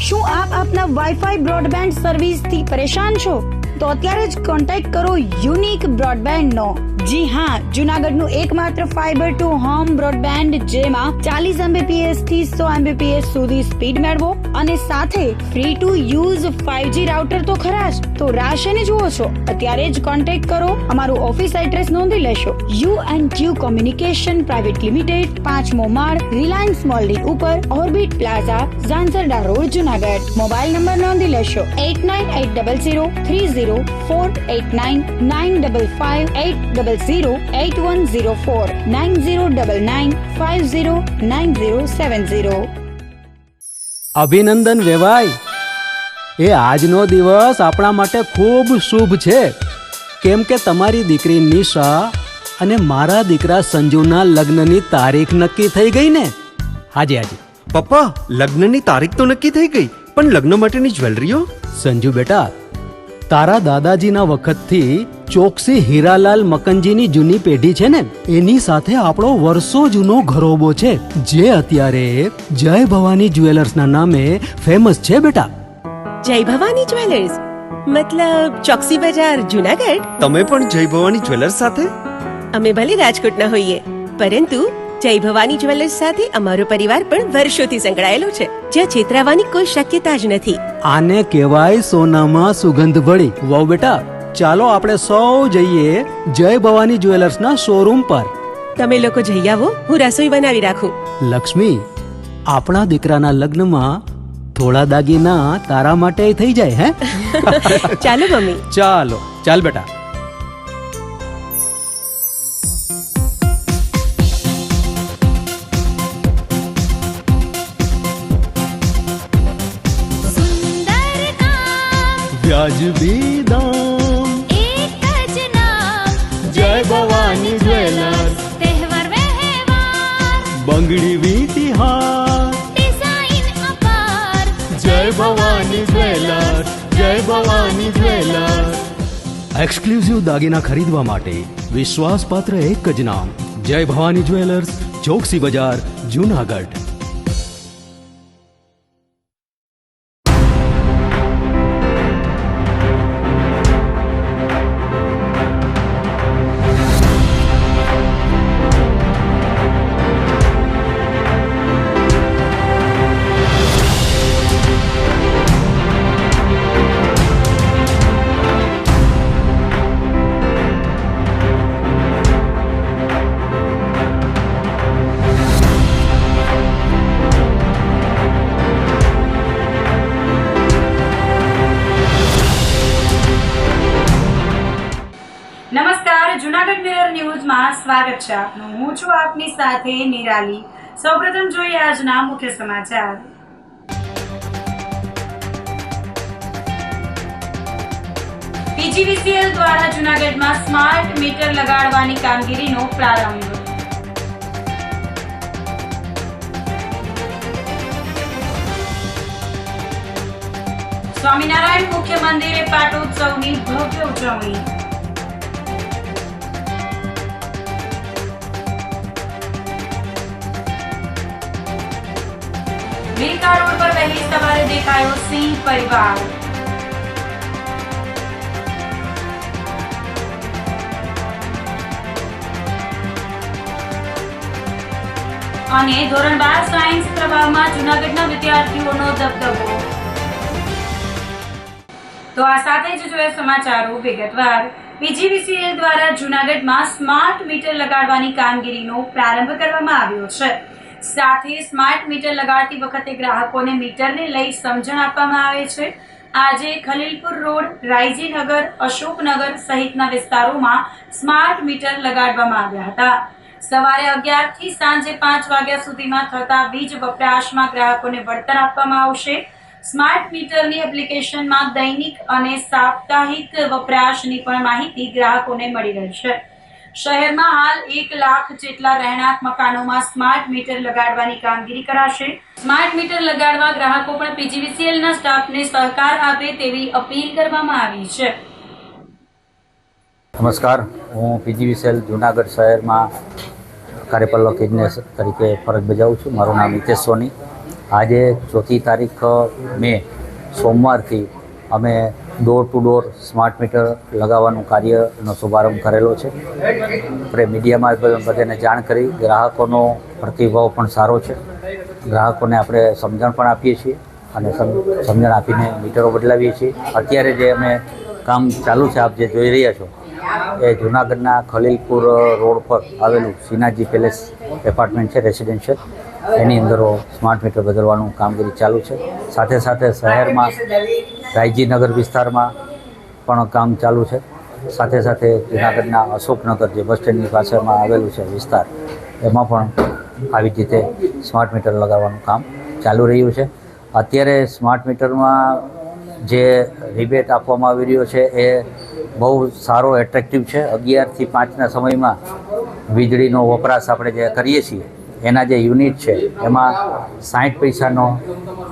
શું આપ આપના વાઈફાઈ બ્રોડબેન્ડ સર્વિસથી પરેશાન છો? તો અત્યારે જ કોન્ટેક્ટ કરો યુનિક બ્રોડબેન્ડનો. જી હા, જૂનાગઢનું એકમાત્ર ફાઈબર ટુ હોમ બ્રોડબેન્ડ જેમાં 40 Mbps થી 100 Mbps સુધી સ્પીડ મેળવો અને સાથે free to use 5G router તો ખરા જ. તો રાહ શેની જુઓ છો? અત્યારે જ કોન્ટેક્ટ કરો. અમારું ઓફિસ એડ્રેસ નોંધી લેશો. U&Q કોમ્યુનિકેશન પ્રાઇવેટ લિમિટેડ, 5મો માળ, રિલાયન્સ મોલની ઉપર, orbit plaza, Zanzarda road, Junagadh. Mobile number નોંધી લેશો 89800304899558008104 9099509070. અભિનંદન વેવાય. એ આજનો દિવસ આપણા માટે ખૂબ શુભ છે, કેમ કે તમારી દીકરી નિશા અને મારા દીકરા સંજુના લગ્નની તારીખ નક્કી થઈ ગઈ ને. હાજી હાજી પપ્પા, લગ્નની તારીખ તો નક્કી થઈ ગઈ, પણ લગ્ન માટેની જ્વેલરીઓ? સંજુ બેટા, તારા દાદાજીના વખતથી ચોકસી હીરાલાલ મકનજીની જૂની પેઢી છે ને, એની સાથે આપણો વર્ષો જૂનો ઘરોબો છે, જે અત્યારે જય ભવાની જ્વેલર્સના નામે ફેમસ છે બેટા. જય ભવાની જ્વેલર્સ મતલબ ચોકસી બજાર, જૂનાગઢ? તમે પણ જય ભવાની જ્વેલર્સ સાથે? અમે ભલે રાજકોટના હોઈએ, પરંતુ જય ભવાની જ્વેલર્સ સાથે અમારો પરિવાર પણ વર્ષોથી સંકળાયેલો છે, જ્યાં છેતરાવાની કોઈ શક્યતા જ નથી. આને કહેવાય સોનામાં સુગંધ ભળી. વાવ બેટા, ચાલો આપણે સૌ જઈએ જય ભવાની જ્વેલર્સના શોરૂમ પર. તમે લોકો જઈ આવો, હું રસોઈ બનાવી રાખું. લક્ષ્મી, આપણા દીકરાના લગ્નમાં થોડા દાગીના તારા માટે થઈ જાય. હે ચાલો મમ્મી. ચાલો ચાલ બેટા. વ્યાજબી દામ, એક જ નામ, જય ભવાની જ્વેલર્સ. તહેવાર વ્યવહાર, બંગડી વીંટી હાર, ડિઝાઇન અપાર, જય ભવાની જ્વેલર્સ, જય ભવાની જ્વેલર્સ. એક્સક્લુઝિવ દાગીના ખરીદવા માટે વિશ્વાસપાત્ર એક જ નામ, જય ભવાની જ્વેલર્સ, ચોકસી બજાર, જૂનાગઢ. નમસ્કાર, જૂનાગઢ મિરર ન્યૂઝમાં સ્વાગત છે આપનું. હું છું આપની સાથે નિરાલી. સૌપ્રથમ જોઈએ આજના મુખ્ય સમાચાર. પીજીવીસીએલ દ્વારા જૂનાગઢમાં સ્માર્ટ મીટર લગાડવાની કામગીરીનો પ્રારંભ. સ્વામિનારાયણ મુખ્ય મંદિરે પાટોત્સવની ભવ્ય ઉજવણી. વિકા રોડ પર વહેલી સવારે દેખાયો સિંહ પરિવાર. અને ધોરણ 12 સાયન્સ પ્રવાહમાં જૂનાગઢના વિદ્યાર્થીઓનો દબદબો. તો આ સાથે જ જોઈએ સમાચારો વિગતવાર. પીજીવીસીએલ દ્વારા જૂનાગઢમાં સ્માર્ટ મીટર લગાડવાની કામગીરીનો પ્રારંભ કરવામાં આવ્યો છે. સાથે સ્માર્ટ મીટર લગાડતી વખતે ગ્રાહકોને મીટરને લઈ સમજણ આપવામાં આવે છે. આજે ખલીલપુર રોડ, રાયજીનગર, અશોકનગર સહિતના વિસ્તારોમાં સ્માર્ટ મીટર લગાડવામાં આવ્યા હતા. સવારે 11 થી સાંજે 5 વાગ્યા સુધીમાં થતા વીજ વપરાશમાં ગ્રાહકોને વળતર આપવામાં આવશે. સ્માર્ટ મીટરની એપ્લિકેશનમાં દૈનિક અને સાપ્તાહિક વપરાશની પણ માહિતી ગ્રાહકોને મળી રહેશે. શહેરમાં હાલ 1 લાખ જેટલા રહેણાંક મકાનોમાં સ્માર્ટ મીટર લગાડવાની કામગીરી કરાશે. સ્માર્ટ મીટર લગાડવા ગ્રાહકો પણ પીજીવીસીએલના સ્ટાફને સહકાર આપે તેવી અપીલ કરવામાં આવી છે. નમસ્કાર, હું પીજીવીસીએલ જૂનાગઢ શહેરમાં કાર્યપાલક ઇજનેર તરીકે ફરજ બજાવું છું. મારું નામ હિતેશ સોની. આજે 4મી તારીખ મે સોમવારથી અમે door to door smart metre લગાવવાનું કાર્યનો શુભારંભ કરેલો છે. આપણે મીડિયામાં બધાને જાણ કરી, ગ્રાહકોનો પ્રતિભાવ પણ સારો છે. ગ્રાહકોને આપણે સમજણ પણ આપીએ છીએ અને સમજણ આપીને મીટરો બદલાવીએ છીએ. અત્યારે જે અમે કામ ચાલુ છે, આપ જે જોઈ રહ્યા છો, એ જૂનાગઢના ખલીલપુર રોડ પર આવેલું શ્રીનાથજી પેલેસ એપાર્ટમેન્ટ છે, રેસિડેન્શિયલ. એની અંદર સ્માર્ટ મીટર બદલવાનું કામગીરી ચાલુ છે. સાથે સાથે શહેરમાં રાયજીનગર વિસ્તારમાં પણ કામ ચાલુ છે. સાથે સાથે જૂનાગઢના અશોકનગર જે બસ સ્ટેન્ડની પાછળમાં આવેલું છે વિસ્તાર, એમાં પણ આવી રીતે સ્માર્ટ મીટર લગાવવાનું કામ ચાલુ રહ્યું છે. અત્યારે સ્માર્ટ મીટરમાં જે રિબેટ આપવામાં આવી રહ્યો છે એ બહુ સારો એટ્રેક્ટિવ છે. 11 થી 5ના સમયમાં વીજળીનો વપરાશ આપણે જે કરીએ છીએ એના જે યુનિટ છે એમાં 60 પૈસાનો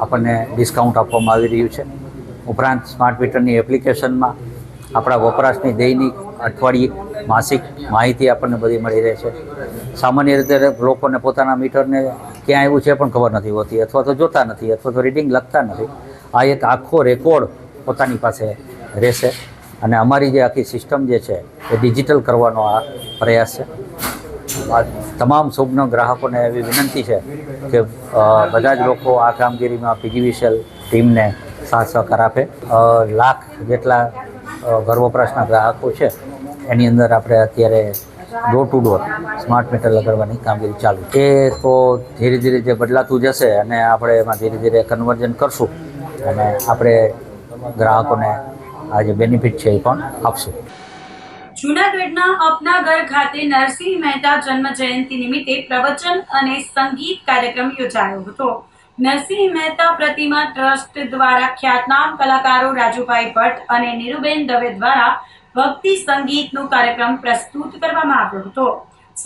આપણને ડિસ્કાઉન્ટ આપવામાં આવી રહ્યું છે. ઉપરાંત સ્માર્ટ મીટરની એપ્લિકેશનમાં આપણા વપરાશની દૈનિક, અઠવાડિયે, માસિક માહિતી આપણને બધી મળી રહે છે. સામાન્ય રીતે લોકોને પોતાના મીટરને ક્યાં આવ્યું છે પણ ખબર નથી હોતી, અથવા તો જોતા નથી, અથવા તો રીડિંગ લખતા નથી. આ એક આખો રેકોર્ડ પોતાની પાસે રહેશે અને અમારી જે આખી સિસ્ટમ જે છે એ ડિજિટલ કરવાનો આ પ્રયાસ છે. તમામ શુભ્ન ગ્રાહકોને એવી વિનંતી છે કે બધા જ લોકો આ કામગીરીમાં પીજીવીસીએલ ટીમને સાથ સહકાર આપે. 1 લાખ જેટલા ઘર વપરાશના ગ્રાહકો છે એની અંદર આપણે અત્યારે door to door smart meter લગાડવાની કામગીરી ચાલુ. એ તો ધીરે ધીરે જે બદલાતું જશે અને આપણે એમાં ધીરે ધીરે કન્વર્જન કરશું અને આપણે ગ્રાહકોને આ જે બેનિફિટ છે એ પણ આપશું. જૂનાગઢના અપના ઘર ખાતે નરસિંહ મહેતા જન્મ જયંતિ નિમિત્તે પ્રવચન અને સંગીત કાર્યક્રમ યોજાયો હતો. નરસિંહ મહેતા પ્રતિમા ટ્રસ્ટ દ્વારા ખ્યાતનામ કલાકારો રાજુભાઈ ભટ્ટ અને નીરુબેન દવે દ્વારા ભક્તિ સંગીતનો કાર્યક્રમ પ્રસ્તુત કરવામાં આવ્યો હતો.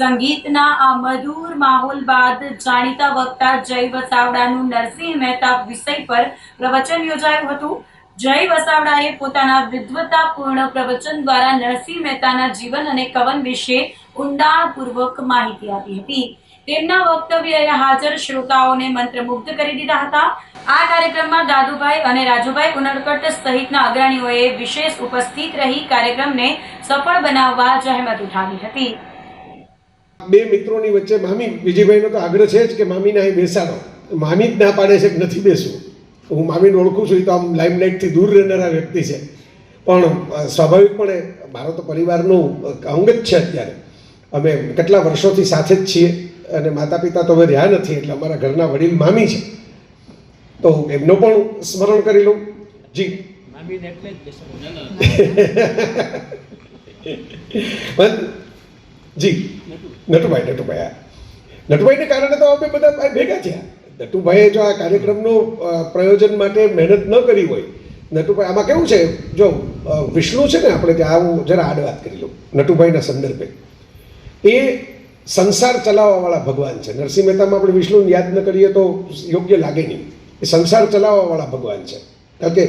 સંગીતના આ મધુર માહોલ બાદ જાણીતા વક્તા જય વસાવડાનું નરસિંહ મહેતા વિષય પર પ્રવચન યોજાયું હતું. જય વસાવડાએ પોતાના વિદ્વતાપૂર્ણ પ્રવચન દ્વારા નરસિંહ મહેતાના જીવન અને કવન વિશે ઊંડાણપૂર્વક માહિતી આપી હતી. તેમના વક્તવ્યએ હાજર શ્રોતાઓને મંત્રમુગ્ધ કરી દીધા હતા. આ કાર્યક્રમમાં દાદુભાઈ અને રાજુભાઈ ઉનડકટ સહિતના અગ્રણીઓએ વિશેષ ઉપસ્થિત રહી કાર્યક્રમને સફળ બનાવવા જહેમત ઉઠાવી હતી. બે મિત્રોની વચ્ચે મામી વિજયભાઈનો તો આગ્રહ છે જ કે મામીને અહીં બેસાડો. મામી જ ના પાડે છે કે નથી બેસવું. હું મામીને ઓળખું છું, એ તો આમ લાઇમલાઇટથી દૂર રહેનારા વ્યક્તિ છે, પણ સ્વાભાવિકપણે મારો તો પરિવારનું અંગ જ છે. અત્યારે અમે કેટલા વર્ષોથી સાથે જ છીએ અને માતા પિતા તો હવે રહ્યા નથી, એટલે અમારા ઘરના વડીલ મામી છે, તો એમનો પણ સ્મરણ કરી લઉં. જી મામીને એટલે જ જી નટુભાઈને કારણે તો અમે બધા ભેગા થયા. નટુભાઈએ જો આ કાર્યક્રમનો પ્રયોજન માટે મહેનત ન કરી હોય, નટુભાઈ આમાં કેવું છે, જો વિષ્ણુ છે ને, આપણે ત્યાં આવું જરા આડ વાત કરી લઉં નટુભાઈના સંદર્ભે. એ સંસાર ચલાવવાવાળા ભગવાન છે. નરસિંહ મહેતામાં આપણે વિષ્ણુને યાદ ન કરીએ તો યોગ્ય લાગે નહીં. એ સંસાર ચલાવવાવાળા ભગવાન છે, કારણ કે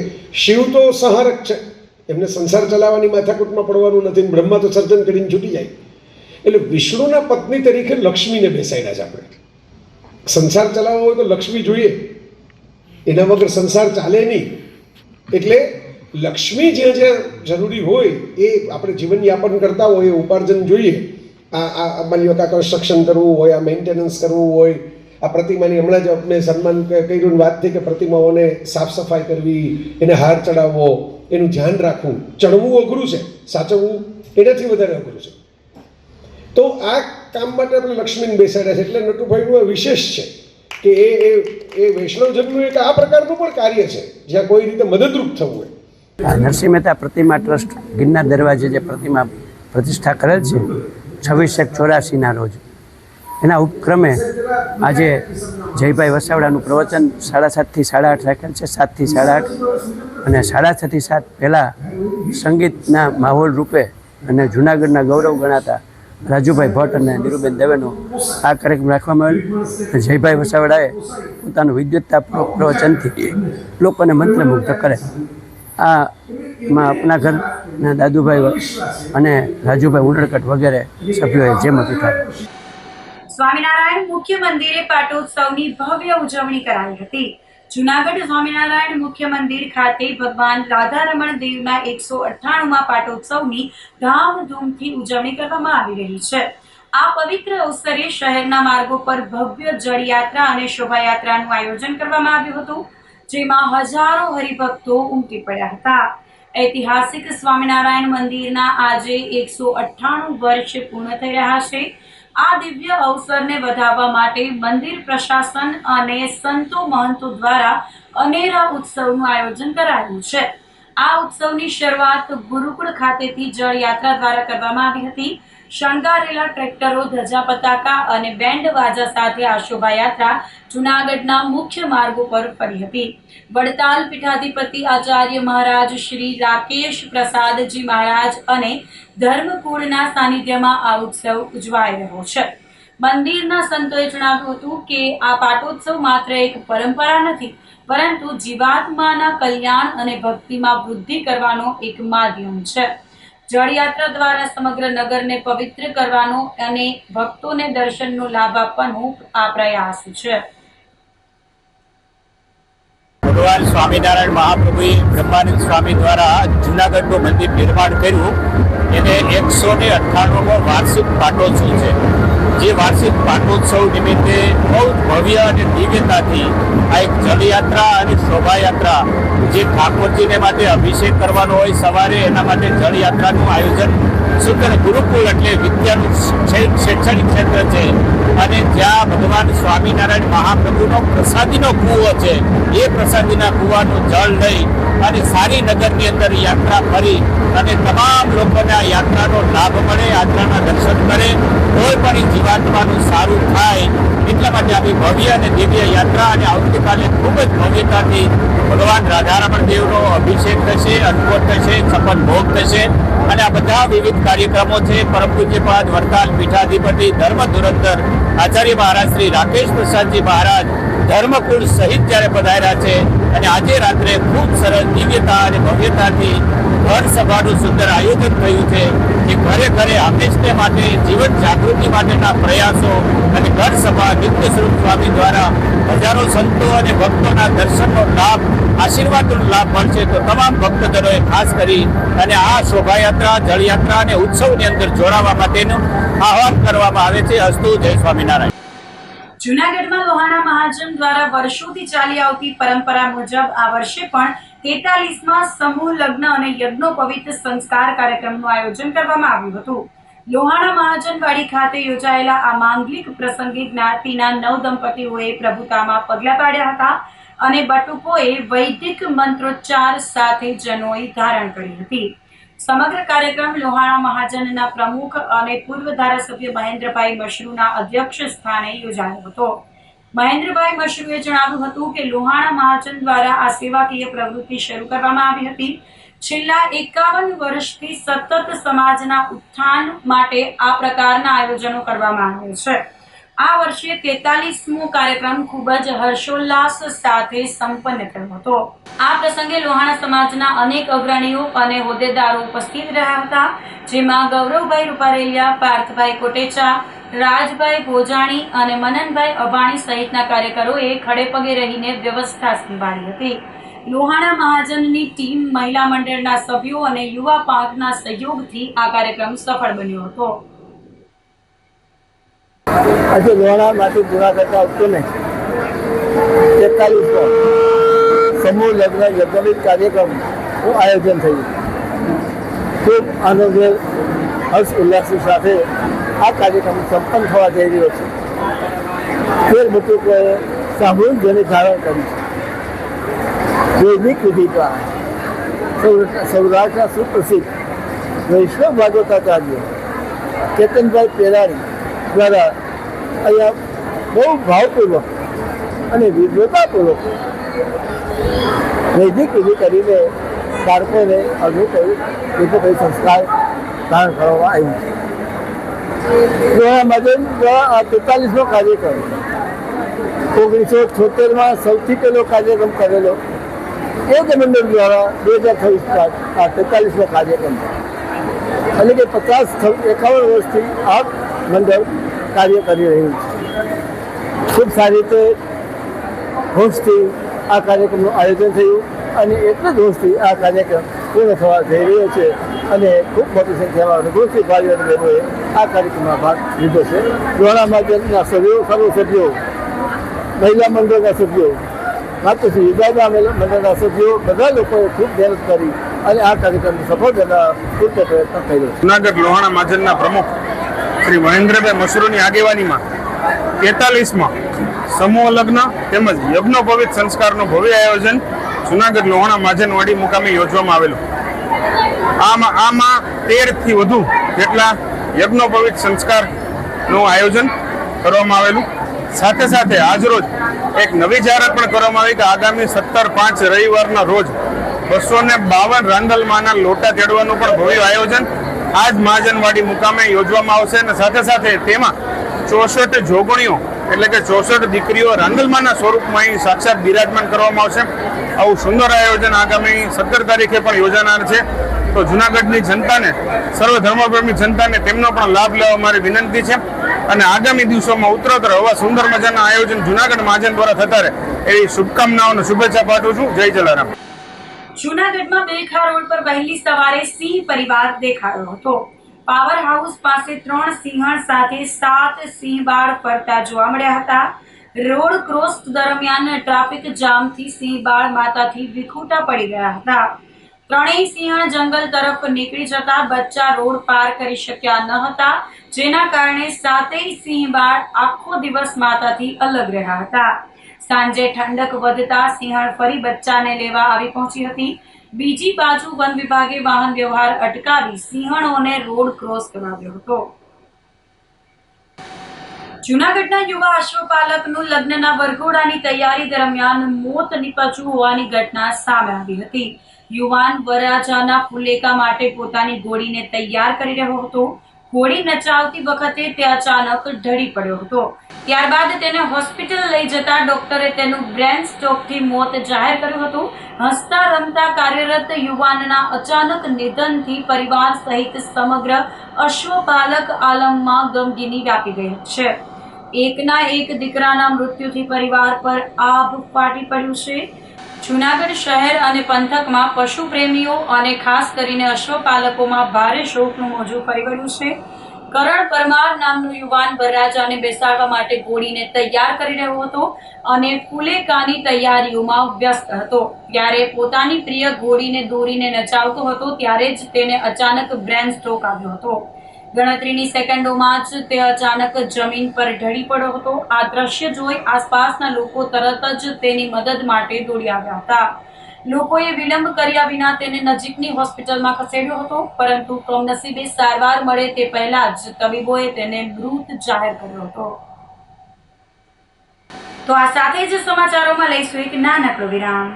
શિવ તો સંહારક છે, એમને સંસાર ચલાવવાની માથાકૂટમાં પડવાનું નથી. બ્રહ્મા તો સર્જન કરીને છૂટી જાય. એટલે વિષ્ણુના પત્ની તરીકે લક્ષ્મીને બેસાડ્યા છે આપણે. સંસાર ચલાવવો હોય તો લક્ષ્મી જોઈએ, એના વગર સંસાર ચાલે નહીં. એટલે લક્ષ્મી જ્યાં જ્યાં જરૂરી હોય એ આપણે જીવનયાપન કરતા હોય, એ ઉપાર્જન જોઈએ. આ માની લો કે કન્સ્ટ્રક્શન કરવું હોય, આ મેન્ટેનન્સ કરવું હોય, આ પ્રતિમાની હમણાં જ આપણે સન્માન કર્યું, વાત થઈ કે પ્રતિમાઓને સાફ સફાઈ કરવી, એને હાર ચડાવવો, એનું ધ્યાન રાખવું. ચણવું અઘરું છે, સાચવવું એનાથી વધારે અઘરું છે. તો આ કામ માટે આપણે લક્ષ્મીને બેસાડ્યા છે. એટલે નટુભાઈનું આ વિશેષ છે કે એ વૈષ્ણવજનનું એક આ પ્રકારનું પણ કાર્ય છે જ્યાં કોઈ રીતે મદદરૂપ થવું હોય. નરસિંહ મહેતા પ્રતિમા ટ્રસ્ટ ગિરનાર દરવાજે જે પ્રતિમા પ્રતિષ્ઠા કરેલ છે 26/1/84ના રોજ, એના ઉપક્રમે આજે જયભાઈ વસાવડાનું પ્રવચન 7:30 થી 8:30 રાખેલ છે. 7 થી 8:30 અને 6:30 થી 7 પહેલાં સંગીતના માહોલ રૂપે અને જૂનાગઢના ગૌરવ ગણાતા રાજુભાઈ ભટ્ટ અને નીરુબેન દવેનો આ કાર્યક્રમ રાખવામાં આવેલ. જયભાઈ વસાવડાએ પોતાનું વિદ્વત્તાપૂર્વક પ્રવચનથી લોકોને મંત્રમુગ્ધ કરે. આમાં આપના ઘરના દાદુભાઈ અને રાજુભાઈ ઉનડકટ વગેરે સભ્યોએ જેમત ઉઠાવી. સ્વામિનારાયણ મુખ્ય મંદિરે પાટોત્સવની ભવ્ય ઉજવણી કરાઈ હતી. જૂનાગઢ સ્વામિનારાયણ મુખ્ય મંદિર ખાતે ભગવાન રાધારમણ દેવના 198માં પાટોત્સવની ધામધૂમથી ઉજવણી કરવામાં આવી રહી છે. આ પવિત્ર અવસરે શહેરના માર્ગો પર ભવ્ય જળયાત્રા અને શોભાયાત્રાનું આયોજન કરવામાં આવ્યું હતું, જેમાં હજારો હરિભક્તો ઉમટી પડ્યા હતા. ઐતિહાસિક સ્વામિનારાયણ મંદિરના આજે 198 વર્ષ પૂર્ણ થઈ રહ્યા છે. આ દિવ્ય અવસરને વધાવવા માટે મંદિર પ્રશાસન અને સંતો મહંતો દ્વારા અનેરા ઉત્સવનું આયોજન કરાયું છે. આ ઉત્સવની શરૂઆત ગુરુકુળ ખાતેથી જળયાત્રા દ્વારા કરવામાં આવી હતી. શણગારેલા ટ્રેક્ટરો, ધજા પતાકા અને બેન્ડ વાજા સાથે આ શોભાયાત્રા જૂનાગઢના મુખ્ય માર્ગો પર ફરી હતી. વડતાલ પીઠાધિપતિ આચાર્ય મહારાજ શ્રી રાકેશ પ્રસાદજી મહારાજ અને ધર્મકુળના સાનિધ્યમાં આ ઉત્સવ ઉજવાઈ રહ્યો છે. મંદિરના સંતોએ જણાવ્યું હતું કે આ પાટોત્સવ માત્ર એક પરંપરા નથી, પરંતુ જીવાત્માના કલ્યાણ અને ભક્તિમાં વૃદ્ધિ કરવાનો એક માધ્યમ છે. જળયાત્રા દ્વારા સમગ્ર નગરને પવિત્ર કરવાનો અને ભક્તોને દર્શનનો લાભ આપવાનો આ પ્રયાસ છે. ભગવાન સ્વામિનારાયણ મહાપ્રભુએ બ્રહ્માનંદ સ્વામી દ્વારા જૂનાગઢનું મંદિર નિર્માણ કર્યું. એને 198મો વાર્ષિક પાટોત્સવ છે. જે વાર્ષિક પાટોત્સવ નિમિત્તે બહુ ભવ્ય અને દિવ્યતાથી આ એક જળયાત્રા અને શોભાયાત્રા, જે ઠાકોરજીને માટે અભિષેક કરવાનો હોય સવારે, એના માટે જળયાત્રાનું આયોજન સુંદર ગુરુકુળ એટલે વિદ્યાનું શૈક્ષણિક ક્ષેત્ર છે, અને જ્યાં ભગવાન સ્વામિનારાયણ મહાપ્રભુનો પ્રસાદીનો કૂવો છે, એ પ્રસાદીના કૂવાનું જળ લઈ અને સારી નગરની અંદર યાત્રા ફરી અને તમામ લોકોને આ યાત્રાનો લાભ મળે, યાત્રાના દર્શન કરે, કોઈ પણ જીવાત્માનું સારું થાય, એટલા માટે આવી ભવ્ય અને દિવ્ય યાત્રા. અને આવતીકાલે ખૂબ જ ભવ્યતાથી ભગવાન રાધારમણ દેવનો અભિષેક થશે, અન્નકોટ થશે, છપ્પન ભોગ થશે, અને આ બધા વિવિધ કાર્યક્રમો છે. પરમ પૂજ્યપાદ વડતાલ પીઠાધિપતિ ધર્મ ધુરંધર આચાર્ય મહારાજ શ્રી રાકેશ પ્રસાદજી મહારાજ ધર્મકુળ સહિત જ્યારે પધાર્યા છે, અને આજે રાત્રે ખૂબ સરસ દિવ્યતા અને ભવ્યતાથી ઘર સભાનું સુંદર આયોજન થયું છે. કે ઘરે ઘરે હંમેશને માટે જીવન જાગૃતિ માટેના પ્રયાસો અને ઘર સભા નિત્ય સ્વરૂપ સ્વામી દ્વારા હજારો સંતો અને ભક્તોના દર્શનનો લાભ, આશીર્વાદનો લાભ મળશે. તો તમામ ભક્તજનોએ ખાસ કરી અને આ શોભાયાત્રા, જળયાત્રા અને ઉત્સવની અંદર જોડાવા માટેનું આહ્વાન કરવામાં આવે છે. અસ્તુ. જય સ્વામિનારાયણ. જૂનાગઢમાં લોહાણા મહાજન દ્વારા વર્ષોથી ચાલી આવતી પરંપરા મુજબ આ વર્ષે પણ 43માં સમૂહ લગ્ન અને યજ્ઞોપવિત સંસ્કાર કાર્યક્રમનું આયોજન કરવામાં આવ્યું હતું. લોહાણા મહાજનવાડી ખાતે યોજાયેલા આ માંગલિક પ્રસંગે જ્ઞાતિના 9 દંપતીઓએ પ્રભુતામાં પગલાં પાડ્યા હતા અને બટુકોએ વૈદિક મંત્રોચ્ચાર સાથે જનોઈ ધારણ કરી હતી. સમગ્ર કાર્યક્રમ લોહાણા મહાજનના પ્રમુખ અને પૂર્વ ધારાસભ્ય મહેન્દ્રભાઈ મશરૂના અધ્યક્ષ સ્થાને યોજાયો હતો. મહેન્દ્રભાઈ મશરૂએ જણાવ્યું હતું કે લોહાણા મહાજન દ્વારા આ સેવાકીય પ્રવૃત્તિ શરૂ કરવામાં આવી હતી. છેલ્લા 51 વર્ષથી સતત સમાજના ઉત્થાન માટે આ પ્રકારના આયોજનો કરવામાં આવે છે. આ વર્ષે 43મો કાર્યક્રમ ખૂબ જ હર્ષોલ્લાસ સાથે સંપન્ન થયો હતો. આ પ્રસંગે લોહાણા સમાજના અનેક અગ્રણીઓ અને હોદ્દેદારો ઉપસ્થિત રહ્યા હતા, જેમાં ગૌરવભાઈ રૂપારેલિયા, પાર્થભાઈ કોટેચા, રાજભાઈ ભોજાણી અને મનનભાઈ અભાણી સહિતના કાર્યકરોએ ખડેપગે રહીને વ્યવસ્થા સંભાળી હતી. લોહાણા મહાજનની ટીમ, મહિલા મંડળના સભ્યો અને યુવા પાંખના સહયોગથી આ કાર્યક્રમ સફળ બન્યો હતો. આજે લોહાણામાંથી જૂનાગઢના ઉત્તરને 43મો સમૂહ લગ્ન યજ્ઞવિત કાર્યક્રમનું આયોજન થયું. ખૂબ આનંદ, હર્ષ ઉલ્લાસની સાથે આ કાર્યક્રમ સંપન્ન થવા જઈ રહ્યો છે. 13 બટુકોએ સામૂહિક જેને ધારણ કર્યું છે. વૈદિક વિધિ દ્વારા સૌરાષ્ટ્રના સુપ્રસિદ્ધ વૈષ્ણવ ભાગવતાચાર્ય કેતનભાઈ પેરાણી દ્વારા અહીંયા બહુ ભાવપૂર્વક અને વિદ્વતાપૂર્વક વૈદિક વિધિ કરીને બાળકોને અનુકૂળ સંસ્કાર ધારણ કરવામાં આવ્યું છે. આ 43મો કાર્યક્રમ 1976માં સૌથી પહેલો કાર્યક્રમ કરેલો એ જ મંડળ દ્વારા 2023 આ 43મો કાર્યક્રમ, એટલે કે 51 વર્ષથી આ મંડળ કાર્ય કરી રહ્યું છે. ખૂબ સારી રીતે હોશથી આ કાર્યક્રમનું આયોજન થયું અને એટલા જ હોશથી આ કાર્યક્રમ પૂર્ણ થવા જઈ રહ્યો છે અને ખૂબ મોટી સંખ્યામાં અનુભવથી ભાઈઓ અને બહેનોએ આ કાર્યક્રમમાં ભાગ લીધો છે. લોહાણા મહાજનના સભ્યો, સર્વ સભ્યો, મહિલા મંડળના સભ્યો, માતૃશ્રી વિભાગના મંડળના સભ્યો, બધા લોકોએ ખૂબ મહેનત કરી અને આ કાર્યક્રમને સફળ બનાવવા પૂરતો પ્રયત્ન કર્યો. જૂનાગઢ લોહાણા મહાજનના પ્રમુખ શ્રી મહેન્દ્રભાઈ મશરૂની આગેવાનીમાં 43માં સમૂહ લગ્ન તેમજ યજ્ઞોપવિત સંસ્કારનું ભવ્ય આયોજન જૂનાગઢ લોહાણા મહાજનવાડી મુકામે યોજવામાં આવેલું. આમાં 13 થી વધુ જેટલા યજ્ઞોપવિત સંસ્કારનું આયોજન કરવામાં આવેલું. સાથે સાથે આજરોજ એક નવી જાહેરાત પણ કરવામાં આવી કે આગામી 17/5 રવિવારના રોજ 252 રાંદલમાના લોટા તેડવાનું પણ ભવ્ય આયોજન આજ મહાજનવાડી મુકામે યોજવામાં આવશે અને સાથે સાથે તેમાં 64 જોગણીઓ એટલે કે 64 દીકરીઓ રાંદલમાના સ્વરૂપમાં અહીં સાક્ષાત બિરાજમાન કરવામાં આવશે. આવું સુંદર આયોજન આગામી 17 તારીખે પણ યોજાનાર છે. તો જૂનાગઢની જનતાને, સર્વ ધર્મપ્રેમી જનતાને તેમનો પણ લાભ લેવા મારી વિનંતી છે અને આગામી દિવસોમાં ઉત્તરોત્તર આવા સુંદર મજાના આયોજન જૂનાગઢ મહાજન દ્વારા થતા રહે એવી શુભકામનાઓ અને શુભેચ્છા પાઠવું છું. જય જલારામ. જૂનાગઢમાં બેલખા રોડ પર વહેલી સવારે સિંહ પરિવાર દેખાયો હતો. પાવર હાઉસ પાસે 3 સિંહણ સાથે 7 સિંહ બાળ ફરતા જોવા મળ્યા હતા. રોડ ક્રોસ દરમિયાન ટ્રાફિક જામથી સિંહ બાળ માતાથી વિખૂટા પડી ગયા હતા. ત્રણેય સિંહણ જંગલ તરફ નીકળી જતા બચ્ચા રોડ પાર કરી શક્યા ન હતા, જેના કારણે 7 સિંહ બાળ આખો દિવસ માતાથી અલગ રહ્યા હતા. સાંજે ઠંડક વધતા સિંહણ ફરી બચ્ચાને લેવા આવી પહોંચી હતી. બીજી બાજુ વન વિભાગે વાહન વ્યવહાર અટકાવી સિંહણોને રોડ ક્રોસ કરાવ્યો હતો. જૂનાગઢના યુવા અશ્વપાલકનું લગ્નના વરઘોડાની તૈયારી દરમિયાન મોત નીપજ્યું હોવાની ઘટના સામે આવી હતી. યુવાન વરરાજાના ફુલેકા માટે પોતાની ઘોડીને તૈયાર કરી રહ્યો હતો. ઘોડી નચાવતી વખતે તે અચાનક ઢળી પડ્યો હતો. ત્યારબાદ તેને હોસ્પિટલ લઈ જતા ડોક્ટરે તેનું બ્રેન સ્ટ્રોકથી મોત જાહેર કર્યું હતું. હસતા રમતા કાર્યરત યુવાનના અચાનક નિધનથી પરિવાર સહિત સમગ્ર અશ્વપાલક આલમમાં ગમગીની વ્યાપી ગઈ છે. એકના એક દીકરાના મૃત્યુથી પરિવાર પર આભ ફાટી પડ્યું છે. જૂનાગઢ શહેર અને પંથકમાં પશુ પ્રેમીઓ અને ખાસ કરીને અશ્વપાલકોમાં ભારે શોકનું મોજું ફરી વળ્યું છે. કરણ પરમાર નામનો યુવાન વરરાજાને બેસાડવા માટે ઘોડીને તૈયાર કરી રહ્યો હતો અને ફુલેકાની તૈયારીઓમાં વ્યસ્ત હતો. ત્યારે પોતાની પ્રિય ઘોડીને દોરીને નચાવતો હતો ત્યારે જ તેને અચાનક બ્રેન સ્ટ્રોક આવ્યો હતો. ગણતરીની સેકન્ડોમાં જ તે અચાનક જમીન પર ઢળી પડ્યો હતો. આ દ્રશ્ય જોઈ આસપાસના લોકો તરત જ તેની મદદ માટે દોડી આવ્યા હતા. લોકોએ વિલંબ કર્યા વિના તેને નજીકની હોસ્પિટલમાં ખસેડ્યો હતો, પરંતુ કમનસીબે સારવાર મળે તે પહેલા જ તબીબોએ તેને મૃત જાહેર કર્યો હતો. તો આ સાથે જ સમાચારોમાં લઈશું એક નાનકડો વિરામ.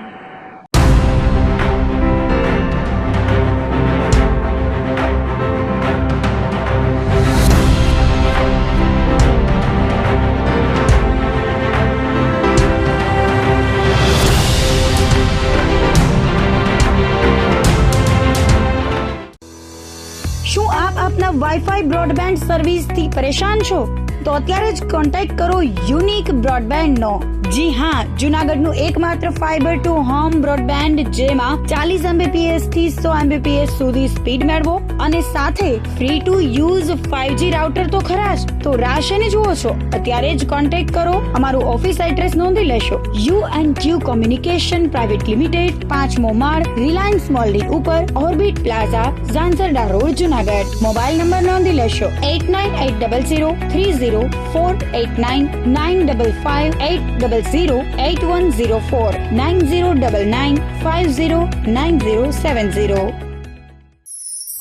શું આપ આપના વાઈફાઈ બ્રોડબેન્ડ સર્વિસથી પરેશાન છો? તો અત્યારે જ કોન્ટેક્ટ કરો યુનિક બ્રોડબેન્ડનો. જી હા, જૂનાગઢનું એકમાત્ર ફાઈબર ટુ હોમ બ્રોડબેન્ડ જેમાં 40 Mbps થી 100 Mbps સુધી સ્પીડ મેળવો અને સાથે free to use 5G router તો ખરા જ. તો રાહ શેને જુઓ છો? અત્યારે જ કોન્ટેક્ટ કરો. અમારું ઓફિસ એડ્રેસ નોંધી લેશો. U&Q કોમ્યુનિકેશન પ્રાઇવેટ લિમિટેડ, 5મો માળ, રિલાયન્સ મોલની ઉપર, orbit plaza, Zanzarda road, Junagadh. Mobile number નોંધી લેશો 89803048995580808104 9099509070.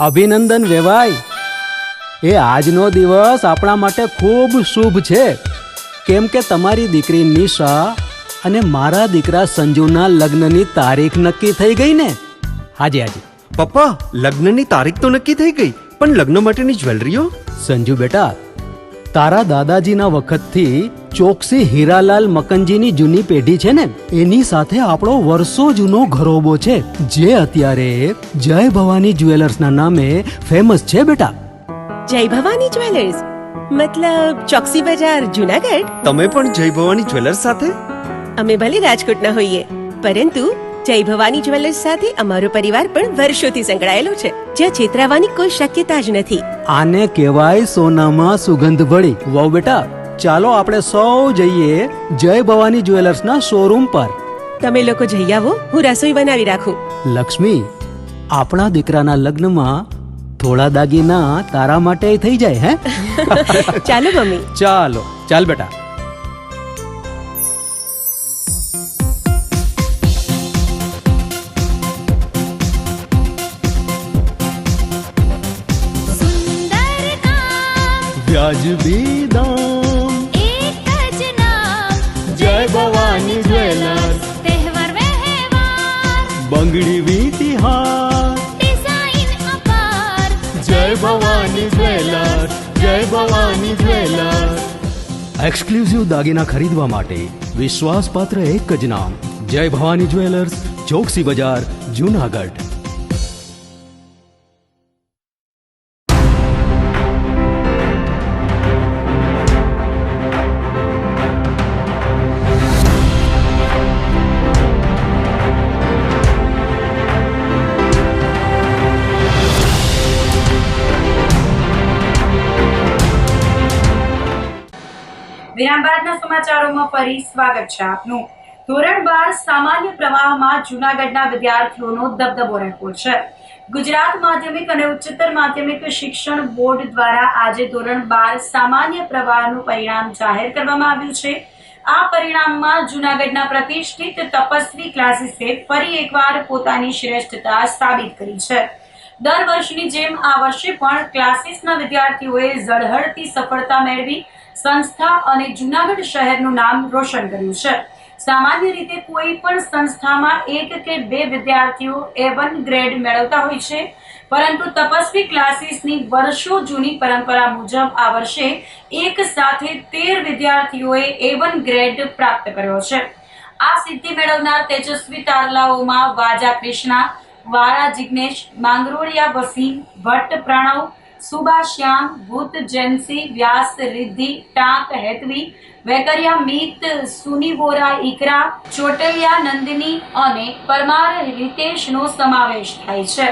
અભિનંદન વેવાઈ. એ આજનો દિવસ આપણા માટે ખૂબ શુભ છે, કેમ કે તમારી દીકરી નિશા અને મારા દીકરા સંજુના લગ્નની તારીખ નક્કી થઈ ગઈ ને. હાજી હાજી પપ્પા, લગ્નની તારીખ તો નક્કી થઈ ગઈ, પણ લગ્ન માટેની જ્વેલરીઓ? સંજુ બેટા, તારા દાદાજીના વખતથી ચોકસી હીરાલાલ મકનજીની જૂની પેઢી છે ને, એની સાથે આપણો વર્ષો જૂનો ઘરોબો છે, જે અત્યારે જય ભવાની જ્વેલર્સના નામે ફેમસ છે બેટા. જય ભવાની જ્વેલર્સ મતલબ ચોકસી બજાર જુનાગઢ? તમે પણ જય ભવાની જ્વેલર્સ સાથે? અમે ભલે રાજકોટના હોઈએ, પરંતુ જય ભવાની જ્વેલર્સ સાથે અમારો પરિવાર પણ વર્ષોથી સંકળાયેલો છે, જ્યાં છેતરાવાની કોઈ શક્યતા જ નથી. આને કહેવાય સોનામાં સુગંધ ભળી. વહુ બેટા, ચાલો આપણે સૌ જઈએ જય ભવાની જ્વેલર્સના શોરૂમ પર. તમે લોકો જઈ આવો, હું રસોઈ બનાવી રાખું. લક્ષ્મી, આપણા દીકરાના લગ્નમાં થોડા દાગીના તારા માટે થઈ જાય. હે ચાલો મમ્મી. ચાલો ચાલ બેટા. સુંદર કામ વ્યાજબી દામ, એક જ નામ જય ભવાની જ્વેલર્સ. તહેવાર વ્યવહાર બંગડી વીટી હાર, ડિઝાઇન અપાર જય ભવાની જ્વેલર્સ, જય ભવાની જ્વેલર્સ. એક્સક્લુઝિવ દાગીના ખરીદવા માટે વિશ્વાસપાત્ર એક જ નામ, જય ભવાની જ્વેલર્સ, ચોકસી બજાર, જુનાગઢ. વિરામ બાદના સમાચારોમાં ફરી સ્વાગત છે આપનું. ધોરણ 12 સામાન્ય પ્રવાહમાં જૂનાગઢના વિદ્યાર્થીઓનો દબદબો રહ્યો છે. ગુજરાત માધ્યમિક અને ઉચ્ચતર માધ્યમિક શિક્ષણ બોર્ડ દ્વારા આજે ધોરણ 12 સામાન્ય પ્રવાહનું પરિણામ જાહેર કરવામાં આવ્યું છે. આ પરિણામમાં જૂનાગઢના પ્રતિષ્ઠિત તપસ્વી ક્લાસીસે ફરી એકવાર પોતાની શ્રેષ્ઠતા સાબિત કરી છે. દર વર્ષની જેમ આ વર્ષે પણ ક્લાસીસના વિદ્યાર્થીઓએ ઝળહળતી સફળતા મેળવી સંસ્થા અને જૂનાગઢ શહેરનું નામ રોશન કર્યું છે. સામાન્ય રીતે કોઈ પણ સંસ્થામાં 1 કે 2 વિદ્યાર્થીઓ A1 ગ્રેડ મેળવતા હોય છે, પરંતુ તપસ્વી ક્લાસીસની વર્ષો જૂની પરંપરા મુજબ આ વર્ષે એક સાથે 13 વિદ્યાર્થીઓએ A1 ગ્રેડ પ્રાપ્ત કર્યો છે. આ સિદ્ધિ મેળવનાર તેજસ્વી તારલાઓમાં વાજા કૃષ્ણા, વાળા જિગ્નેશ, માંગરોળિયા વસીમ, ભટ્ટ પ્રણવ, સુબા શ્યામ, ભૂત જેન્સી, વ્યાસ રિદ્ધિ, ટાંક હેતવી, વેકરિયા મીત, સુનીવોરા ઈકરા, ચોટલિયા નંદિની અને પરમાર રિતેશનો સમાવેશ થાય છે.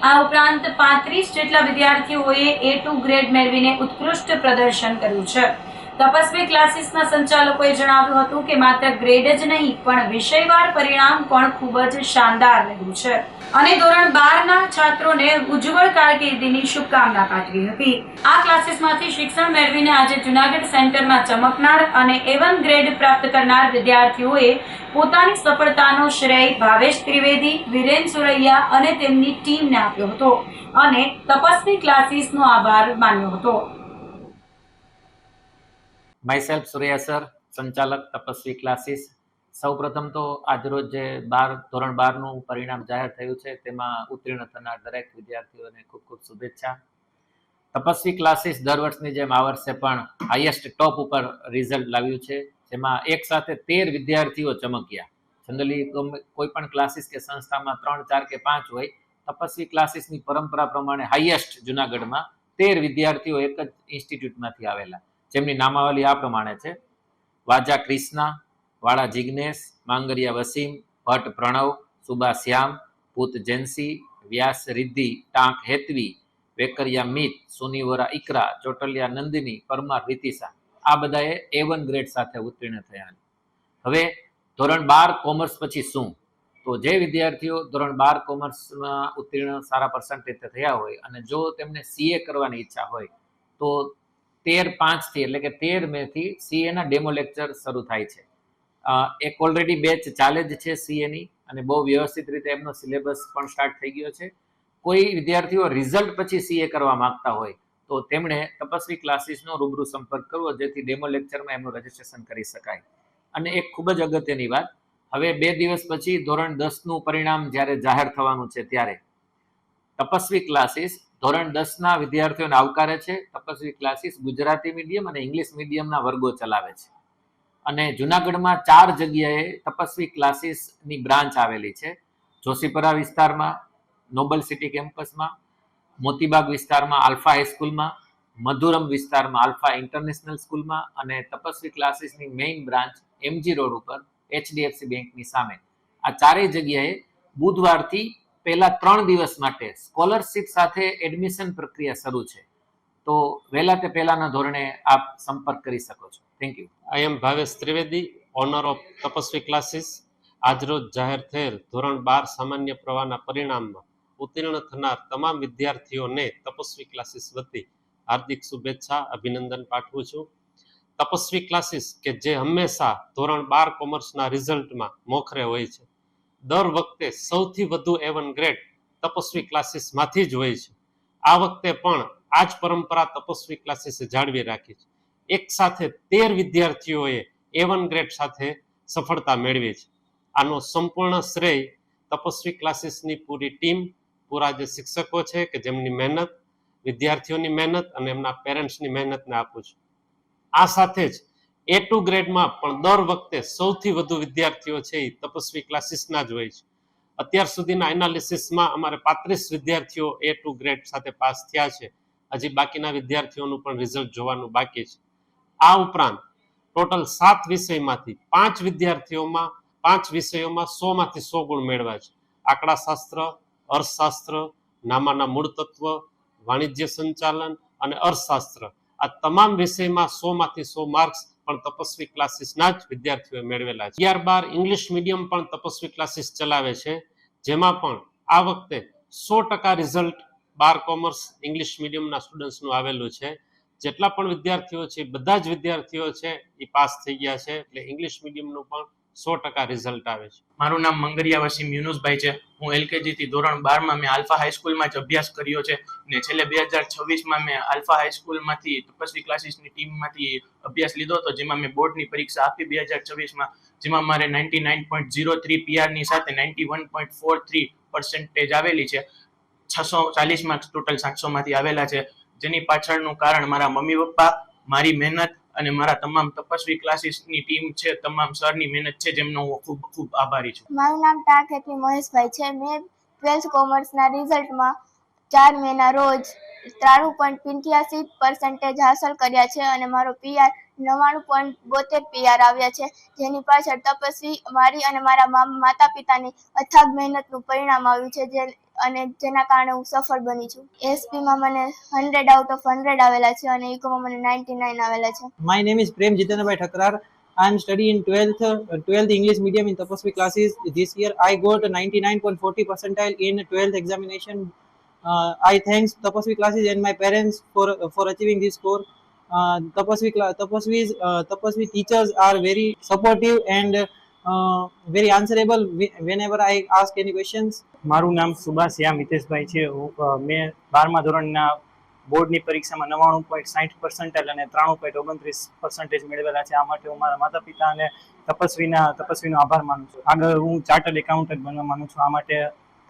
આ ઉપરાંત 35 જેટલા વિદ્યાર્થીઓએ A2 ગ્રેડ મેળવીને ઉત્કૃષ્ટ પ્રદર્શન કર્યું છે. તપસ્વી ક્લાસીસના સંચાલકોએ જણાવ્યું હતું કે માત્ર ગ્રેડ જ નહીં પણ વિષયવાર પરિણામ પણ ખૂબ જ શાનદાર રહ્યું છે અને ધોરણ 12ના છાત્રોને ઉજ્જવળ કારકિર્દીની શુભકામના પાઠવી હતી. આ ક્લાસીસમાંથી શિક્ષણ મેળવીને આજે જૂનાગઢ સેન્ટરમાં ચમકનાર અને A1 ગ્રેડ પ્રાપ્ત કરનાર વિદ્યાર્થીઓએ પોતાની સફળતાનો શ્રેય ભાવેશ ત્રિવેદી, વિરેન સુરૈયા અને તેમની ટીમને આપ્યો હતો અને તપસ્વી ક્લાસીસનો આભાર માન્યો હતો. માયસેલ્ફ સુરૈયા સર, સંચાલક તપસ્વી ક્લાસીસ. સૌપ્રથમ તો આજરોજ જે ધોરણ 12નું પરિણામ જાહેર થયું છે તેમાં ઉત્તીર્ણ થનાર દરેક વિદ્યાર્થીઓને ખૂબ ખૂબ શુભેચ્છા. તપસ્વી ક્લાસીસ દર વર્ષની જેમ આ વર્ષે પણ હાઈએસ્ટ ટોપ ઉપર રિઝલ્ટ લાવ્યું છે, જેમાં એક સાથે 13 વિદ્યાર્થીઓ ચમક્યા. જનરલી કોઈ પણ ક્લાસીસ કે સંસ્થામાં 3, 4 કે 5 હોય. તપસ્વી ક્લાસીસની પરંપરા પ્રમાણે હાઈએસ્ટ જુનાગઢમાં 13 વિદ્યાર્થીઓ એક જ ઇન્સ્ટિટ્યૂટમાંથી આવેલા, જેમની નામાવલી આ પ્રમાણે છે: વાજા કૃષ્ણા, વાળા જિગ્નેશ, માંગરિયા વસીમ, ભટ્ટ પ્રણવ, સુબા શ્યામ, ભૂત જેન્સી, વ્યાસ રિદ્ધિ, ટાંક હેતવી, વેકરિયા મીત, સુનીવોરા ઈકરા, ચોટલિયા નંદિની, પરમાર રીતિસા. આ બધાએ A1 ગ્રેડ સાથે ઉત્તીર્ણ થયા. હવે ધોરણ 12 કોમર્સ પછી શું? તો જે વિદ્યાર્થીઓ ધોરણ 12 કોમર્સમાં ઉત્તીર્ણ સારા પર્સન્ટેજ થયા હોય અને જો તેમને CA કરવાની ઈચ્છા હોય તો 13/5 એટલે કે 13 મેથી CA ના ડેમો લેક્ચર શરૂ થાય છે. એક ઓલરેડી બેચ ચાલે જ છે CA ની અને બહુ વ્યવસ્થિત રીતે એમનો સિલેબસ પણ સ્ટાર્ટ થઈ ગયો છે. કોઈ વિદ્યાર્થીઓ રિઝલ્ટ પછી CA કરવા માંગતા હોય તો તેમણે તપસ્વી ક્લાસીસનો રૂબરૂ સંપર્ક કરવો, જેથી ડેમો લેક્ચરમાં એમનું રજીસ્ટ્રેશન કરી શકાય. અને એક ખૂબ જ અગત્યની વાત, હવે 2 દિવસ પછી ધોરણ 10નું પરિણામ જ્યારે જાહેર થવાનું છે ત્યારે તપસ્વી ક્લાસીસ ધોરણ 10ના વિદ્યાર્થીઓને આવકારે છે. તપસ્વી ક્લાસીસ ગુજરાતી મીડિયમ અને ઇંગ્લિશ મીડિયમના વર્ગો ચલાવે છે અને જુનાગઢમાં 4 જગ્યાએ તપસ્વી ક્લાસીસની બ્રાન્ચ આવેલી છે. જોશીપરા વિસ્તારમાં, નોબલ સિટી કેમ્પસમાં, મોતીબાગ વિસ્તારમાં આલ્ફા હાઈસ્કૂલમાં, મધુરમ વિસ્તારમાં આલ્ફા ઇન્ટરનેશનલ સ્કૂલમાં અને Tapasvi ક્લાસીસની main branch MG road ઉપર HDFC બેંકની સામે. આ ચારેય જગ્યાએ બુધવારથી પહેલા 3 દિવસ માટે સ્કોલરશિપ સાથે એડમિશન પ્રક્રિયા શરૂ છે. તો વહેલા તે પહેલાના ધોરણે આપ સંપર્ક કરી શકો છો. Thank you. I am Bhavesh Trivedi, owner of Tapasvi classes. આજરોજ જાહેર થયેલ ધોરણ 12 સામાન્ય પ્રવાહના પરિણામમાં ઉત્તીર્ણ થનાર તમામ વિદ્યાર્થીઓને તપસ્વી ક્લાસીસ વતી હાર્દિક શુભેચ્છા, અભિનંદન પાઠવું છું. તપસ્વી ક્લાસીસ કે જે હંમેશા ધોરણ 12 કોમર્સના રિઝલ્ટમાં મોખરે હોય છે, દર વખતે સૌથી વધુ A1 ગ્રેડ તપસ્વી ક્લાસીસમાંથી જ હોય છે. આ વખતે પણ આ જ પરંપરા તપસ્વી ક્લાસીસે જાળવી રાખી છે. એક સાથે 13 વિદ્યાર્થીઓએ A1 ગ્રેડ સાથે સફળતા મેળવી છે. આનો સંપૂર્ણ શ્રેય તપસ્વી ક્લાસીસની પૂરી ટીમ, પૂરા જે શિક્ષકો છે કે જેમની મહેનત, વિદ્યાર્થીઓની મહેનત અને એમના પેરેન્ટ્સની મહેનતને આપું છું. આ સાથે જ A2 ગ્રેડમાં પણ દર વખતે સૌથી વધુ વિદ્યાર્થીઓ છે એ તપસ્વી ક્લાસીસના જ હોય છે. અત્યાર સુધીના એનાલિસિસમાં અમારે 35 વિદ્યાર્થીઓ A2 ગ્રેડ સાથે પાસ થયા છે. હજી બાકીના વિદ્યાર્થીઓનું પણ રિઝલ્ટ જોવાનું બાકી છે. આ ઉપરાંત ટોટલ 7 વિષયમાંથી 5 વિદ્યાર્થીઓમાં 5 વિષયોમાં 100 માંથી 100 ગુણ મેળવ્યા છે. આંકડાશાસ્ત્ર, અર્થશાસ્ત્ર, નામાના મૂળ તત્વ, વાણિજ્ય સંચાલન અને અર્થશાસ્ત્ર, આ તમામ વિષયમાં 100 માંથી 100 માર્ક્સ પણ તપસ્વી ક્લાસીસના જ વિદ્યાર્થીઓએ મેળવેલા છે. 11-12 ઇંગ્લિશ મીડિયમ પણ તપસ્વી ક્લાસીસ ચલાવે છે, જેમાં પણ આ વખતે 100% રિઝલ્ટ 12 કોમર્સ ઇંગ્લિશ મીડિયમના સ્ટુડન્ટ્સનું આવેલું છે. જેટલા પણ વિદ્યાર્થીઓ છે બધા જ વિદ્યાર્થીઓ છે એ પાસ થઈ ગયા છે. એટલે ઇંગ્લિશ મીડિયમનું પણ 100% રિઝલ્ટ આવે છે. મારું નામ મંગરિયા વસીમ યુનુસભાઈ છે. હું LKG થી ધોરણ 12 માં મેં આલ્ફા હાઈસ્કૂલમાં જ અભ્યાસ કર્યો છે ને છેલ્લે 2026માં મેં આલ્ફા હાઈસ્કૂલમાંથી તપસ્વી ક્લાસીસની ટીમમાંથી અભ્યાસ લીધો હતો, જેમાં મેં બોર્ડની પરીક્ષા આપી 2026માં, જેમાં મારે 99.03 PR ની સાથે 91.43% આવેલી છે. 640 માર્ક્સ ટોટલ 700માંથી આવેલા છે, જેની પાછળનું કારણ મારા મમ્મી પપ્પા, મારી મહેનત અને મારા તમામ તપસ્વી ક્લાસીસની ટીમ છે, તમામ સરની મહેનત છે, જેમનો હું ખૂબ ખૂબ આભારી છું. મારું નામ ટાંકેથી મહેશભાઈ છે. મેં 12th કોમર્સના રિઝલ્ટમાં 4 મેના રોજ 93.85% હાંસલ કર્યા છે અને મારો PR 99.72 PR આવ્યા છે, જેની પાછળ તપસ્વી, મારી અને મારા માતા પિતાની અથાગ મહેનતનું પરિણામ આવ્યું છે, જેના કારણે હું સફળ બની છું. એસપીમાં મને 100 out of 100 આવેલા છે અને ઇકોમાં મને 99 આવેલા છે. My name is Prem જીતેન્દ્રભાઈ Thakrar. I am studying in 12th English medium in Tapasvi classes. This year I got 99.40 percentile in 12th examination. I thanks Tapasvi classes and my parents for achieving this score. Tapasvi teachers are very supportive and very answerable whenever I ask any questions. મારું નામ સુભાષિયા મિતેશભાઈ છે. મેં 12મા ધોરણના બોર્ડની પરીક્ષામાં 99.60% અને 93.29% મેળવેલા છે. આ માટે હું મારા માતા પિતા અને તપસ્વીનો આભાર માનું છું. આગળ હું ચાર્ટર્ડ એકાઉન્ટન્ટ બનવા માંગુ છું. આ માટે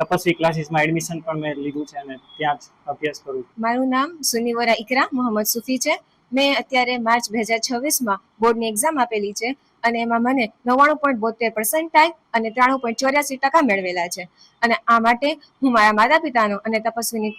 તપસ્વી ક્લાસીસમાં એડમિશન પણ મેં લીધું છે અને ત્યાં જ અભ્યાસ કરું છું. મારું નામ સુનિવરા ઇકરા મોહમ્મદ સુફી છે. મેં અત્યારે માર્ચ 2026માં બોર્ડની એક્ઝામ આપેલી છે અને એમાં મને 99.72% અને 93.84% મેળવેલા છે. અને આ માટે હું મારા માતા પિતાનો અને તપસ્વીની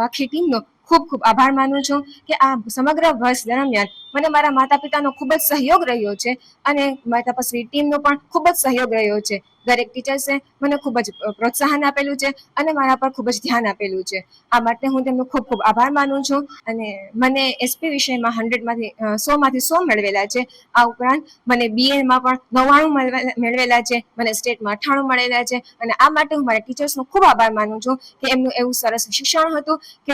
આખી ટીમનો ખૂબ ખૂબ આભાર માનું છું કે આ સમગ્ર વર્ષ દરમિયાન મને મારા માતા પિતાનો ખૂબ જ સહયોગ રહ્યો છે અને મારા તપસ્વી ટીમનો પણ ખૂબ જ સહયોગ રહ્યો છે. દરેક ટીચર્સે મને ખૂબ જ પ્રોત્સાહન આપેલું છે અને મારા પર ખૂબ જ ધ્યાન આપેલું છે. આ માટે હું તેમનો ખૂબ ખૂબ આભાર માનું છું. અને મને SP વિષયમાં 100માંથી 100 મેળવેલા છે. આ ઉપરાંત મને BAમાં પણ 99 મેળવેલા છે, મને સ્ટેટમાં 98 મળેલા છે. અને આ માટે હું મારા ટીચર્સનો ખૂબ આભાર માનું છું કે એમનું એવું સરસ શિક્ષણ હતું કે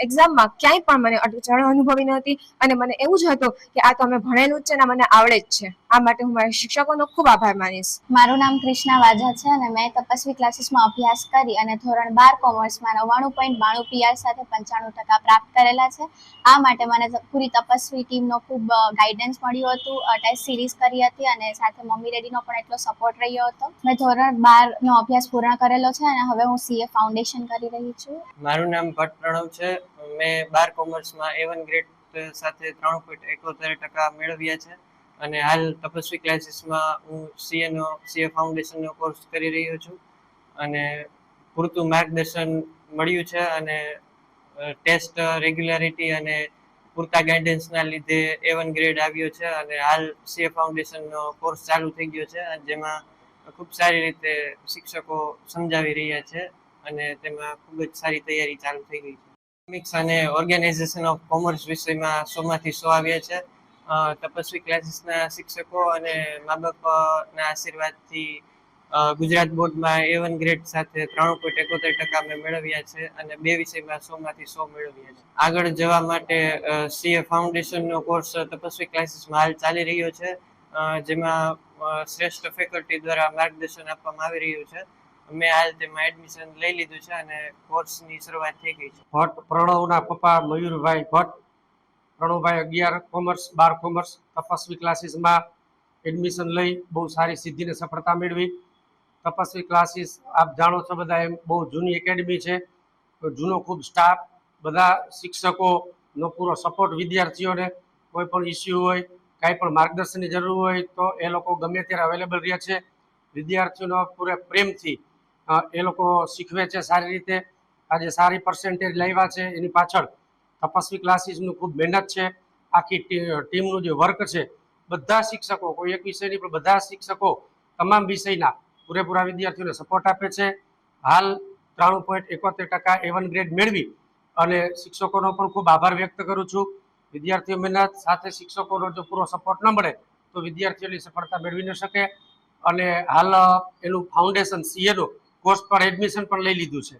એક્ઝામમાં ક્યાંય પણ મને અડચણ અનુભવી નહોતી અને મને એવું જ હતું કે આ તો અમે ભણેલું જ છે ને મને આવડે જ છે. આ માટે હું મારા શિક્ષકોનો ખૂબ આભાર માનીશ. મારું નામ કૃષ્ણા વાજા છે અને મેં તપસ્વી ક્લાસીસમાં અભ્યાસ કરી અને ધોરણ 12 કોમર્સમાં 99.92 PR સાથે 95% પ્રાપ્ત કરેલા છે. આ માટે મને પૂરી તપસ્વી ટીમનો ખૂબ ગાઈડન્સ મળ્યું હતું, ટેસ્ટ સિરીઝ કરી હતી અને સાથે મમ્મી ડેડીનો પણ એટલો સપોર્ટ રહ્યો હતો. મેં ધોરણ 12નો અભ્યાસ પૂર્ણ કરેલો છે અને હવે હું CA ફાઉન્ડેશન કરી રહી છું. મારું નામ ભટ્ટ પ્રણવ છે. મેં 12 કોમર્સમાં A1 ગ્રેડ સાથે 93.71% મેળવ્યા છે અને હાલ તપસ્વી ક્લાસીસમાં હું CA ફાઉન્ડેશનનો કોર્સ કરી રહ્યો છું અને પૂરતું માર્ગદર્શન મળ્યું છે અને ટેસ્ટ રેગ્યુલારિટી અને પૂરતા ગાઈડન્સના લીધે A1 ગ્રેડ આવ્યો છે અને હાલ CA ફાઉન્ડેશનનો કોર્સ ચાલુ થઈ ગયો છે, જેમાં ખૂબ સારી રીતે શિક્ષકો સમજાવી રહ્યા છે અને તેમાં ખૂબ જ સારી તૈયારી ચાલુ થઈ ગઈ છે. ઇકોનોમિક્સ અને ઓર્ગેનાઇઝેશન ઓફ કોમર્સ વિષયમાં 100માંથી 100 આવ્યા છે. તપસ્વી ક્લાસીસના શિક્ષકો અને મા બાપના આશીર્વાદથી ગુજરાત બોર્ડમાં A1 ગ્રેડ સાથે 3.71% મેં મેળવ્યા છે અને 2 વિષયમાં 100માંથી 100 મેળવ્યા છે. આગળ જવા માટે CA ફાઉન્ડેશનનો કોર્સ તપસ્વી ક્લાસીસમાં હાલ ચાલી રહ્યો છે, જેમાં શ્રેષ્ઠ ફેકલ્ટી દ્વારા માર્ગદર્શન આપવામાં આવી રહ્યું છે. મેં હાલ તેમાં એડમિશન લઈ લીધું છે અને કોર્સની શરૂઆત થઈ ગઈ છે. ભટ્ટ પ્રણવના પપ્પા મયુરભાઈ ભટ્ટ, પ્રણવભાઈ 11 કોમર્સ 12 કોમર્સ તપસ્વી ક્લાસીસમાં એડમિશન લઈ બહુ સારી સિદ્ધિને સફળતા મેળવી. તપસ્વી ક્લાસીસ આપ જાણો છો બધા, એમ બહુ જૂની એકેડમી છે, જૂનો ખૂબ સ્ટાફ, બધા શિક્ષકોનો પૂરો સપોર્ટ, વિદ્યાર્થીઓને કોઈ પણ ઇસ્યુ હોય, કાંઈ પણ માર્ગદર્શનની જરૂર હોય તો એ લોકો ગમે ત્યારે અવેલેબલ રહે છે. વિદ્યાર્થીઓનો પૂરે પ્રેમથી એ લોકો શીખવે છે સારી રીતે. આજે સારી પર્સન્ટેજ લાવ્યા છે, એની પાછળ તપસ્વી ક્લાસીસનું ખૂબ મહેનત છે. આખી ટીમનું જે વર્ક છે, બધા શિક્ષકો, કોઈ એક વિષયની પણ બધા શિક્ષકો તમામ વિષયના પૂરેપૂરા વિદ્યાર્થીઓને સપોર્ટ આપે છે. હાલ 3.71% A1 ગ્રેડ મેળવી અને શિક્ષકોનો પણ ખૂબ આભાર વ્યક્ત કરું છું. વિદ્યાર્થીઓ મહેનત સાથે શિક્ષકોનો જો પૂરો સપોર્ટ ન મળે તો વિદ્યાર્થીઓની સફળતા મેળવી ન શકે. અને હાલ એનું ફાઉન્ડેશન CAનો કોર્સ પર એડમિશન પણ લઈ લીધું છે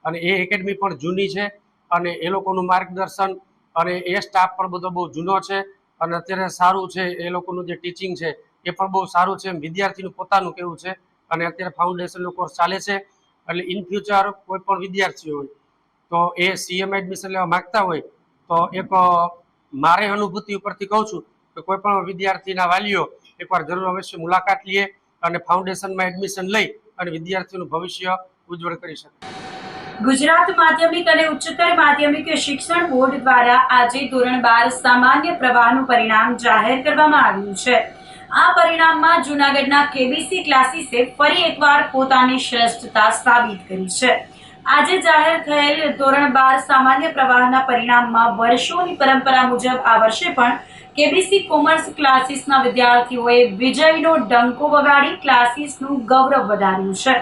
અને એ એકેડમી પણ જૂની છે અને એ લોકોનું માર્ગદર્શન અને એ સ્ટાફ પણ બધો બહુ જૂનો છે અને અત્યારે સારું છે. એ લોકોનું જે ટીચિંગ છે એ પણ બહુ સારું છે, વિદ્યાર્થીનું પોતાનું કેવું છે. અને અત્યારે ફાઉન્ડેશનનો કોર્સ ચાલે છે, એટલે ઇન ફ્યુચર કોઈ પણ વિદ્યાર્થીઓ હોય તો એ CAમાં એડમિશન લેવા માગતા હોય તો એક મારે અનુભૂતિ ઉપરથી કહું છું કે કોઈ પણ વિદ્યાર્થીના વાલીઓ એકવાર જરૂર અવશ્ય મુલાકાત લે અને ફાઉન્ડેશનમાં એડમિશન લઈ અને વિદ્યાર્થીઓનું ભવિષ્ય ઉજ્જવળ કરી શકે. ગુજરાત માધ્યમિક અને ઉચ્ચતર માધ્યમિક શિક્ષણ બોર્ડ દ્વારા આજે ધોરણ 12 સામાન્ય પ્રવાહનું પરિણામ જાહેર કરવામાં આવ્યું છે. આ પરિણામમાં જૂનાગઢના KBC ક્લાસીસે ફરી એકવાર પોતાની શ્રેષ્ઠતા સાબિત કરી છે. આજે જાહેર થયેલ ધોરણ 12 સામાન્ય પ્રવાહના પરિણામમાં વર્ષોની પરંપરા મુજબ આ વર્ષે પણ KBC કોમર્સ ક્લાસીસના વિદ્યાર્થીઓએ વિજયનો ડંકો વગાડી ક્લાસીસનું ગૌરવ વધાર્યું છે.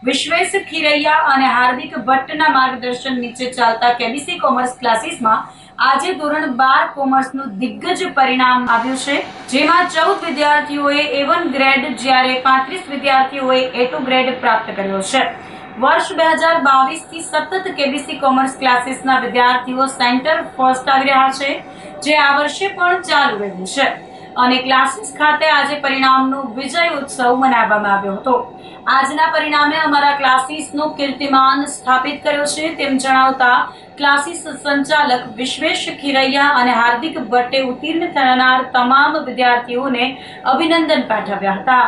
વિશ્વેશ ખીરૈયા અને હાર્દિક ભટ્ટના માર્ગદર્શન નીચે ચાલતા KBC કોમર્સ ક્લાસીસમાં આજે ધોરણ 12 કોમર્સનું દિગ્ગજ પરિણામ આવ્યું છે, જેમાં 14 વિદ્યાર્થીઓએ A1 ગ્રેડ જ્યારે 35 વિદ્યાર્થીઓએ A2 ગ્રેડ પ્રાપ્ત કર્યો છે. વર્ષ 2022 થી સતત KBC કોમર્સ ક્લાસીસના વિદ્યાર્થીઓ સેન્ટર ફર્સ્ટ આવી રહ્યા છે, જે આ વર્ષે પણ ચાલુ રહ્યું છે અને ક્લાસીસ ખાતે આજે પરિણામનો વિજય ઉત્સવ મનાવવામાં આવ્યો હતો. આજના પરિણામે અમારા ક્લાસીસનો કીર્તિમાન સ્થાપિત કર્યો છે તેમ જણાવતા ક્લાસીસ સંચાલક વિશ્વેશ ખીરૈયા અને હાર્દિક ભટ્ટે ઉત્તીર્ણ થનાર તમામ વિદ્યાર્થીઓને અભિનંદન પાઠવ્યા હતા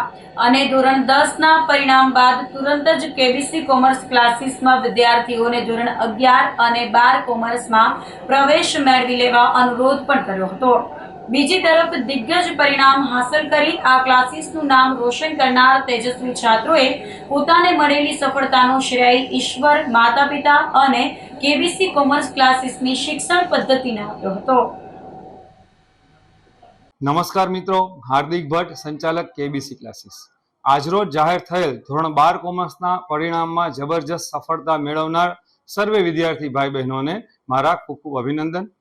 અને ધોરણ 10ના પરિણામ બાદ તુરંત જ KBC કોમર્સ ક્લાસીસમાં વિદ્યાર્થીઓને ધોરણ 11 અને 12 કોમર્સમાં પ્રવેશ મેળવી લેવા અનુરોધ પણ કર્યો હતો. બીજી તરફ દિગ્ગજ પરિણામ હાંસલ કરી આ ક્લાસીસનું નામ રોશન કરનાર તેજસ્વી છાત્રોએ પોતાને મળેલી સફળતાનો શ્રેય ઈશ્વર, માતા પિતા અને KBC કોમર્સ ક્લાસીસની શિક્ષણ પદ્ધતિને આપ્યો હતો. નમસ્કાર મિત્રો, હાર્દિક ભટ્ટ, સંચાલક KBC ક્લાસીસ. આજરોજ જાહેર થયેલ ધોરણ 12 કોમર્સના પરિણામમાં જબરજસ્ત સફળતા મેળવનાર સર્વે વિદ્યાર્થી ભાઈ બહેનોને મારા ખૂબ ખૂબ અભિનંદન.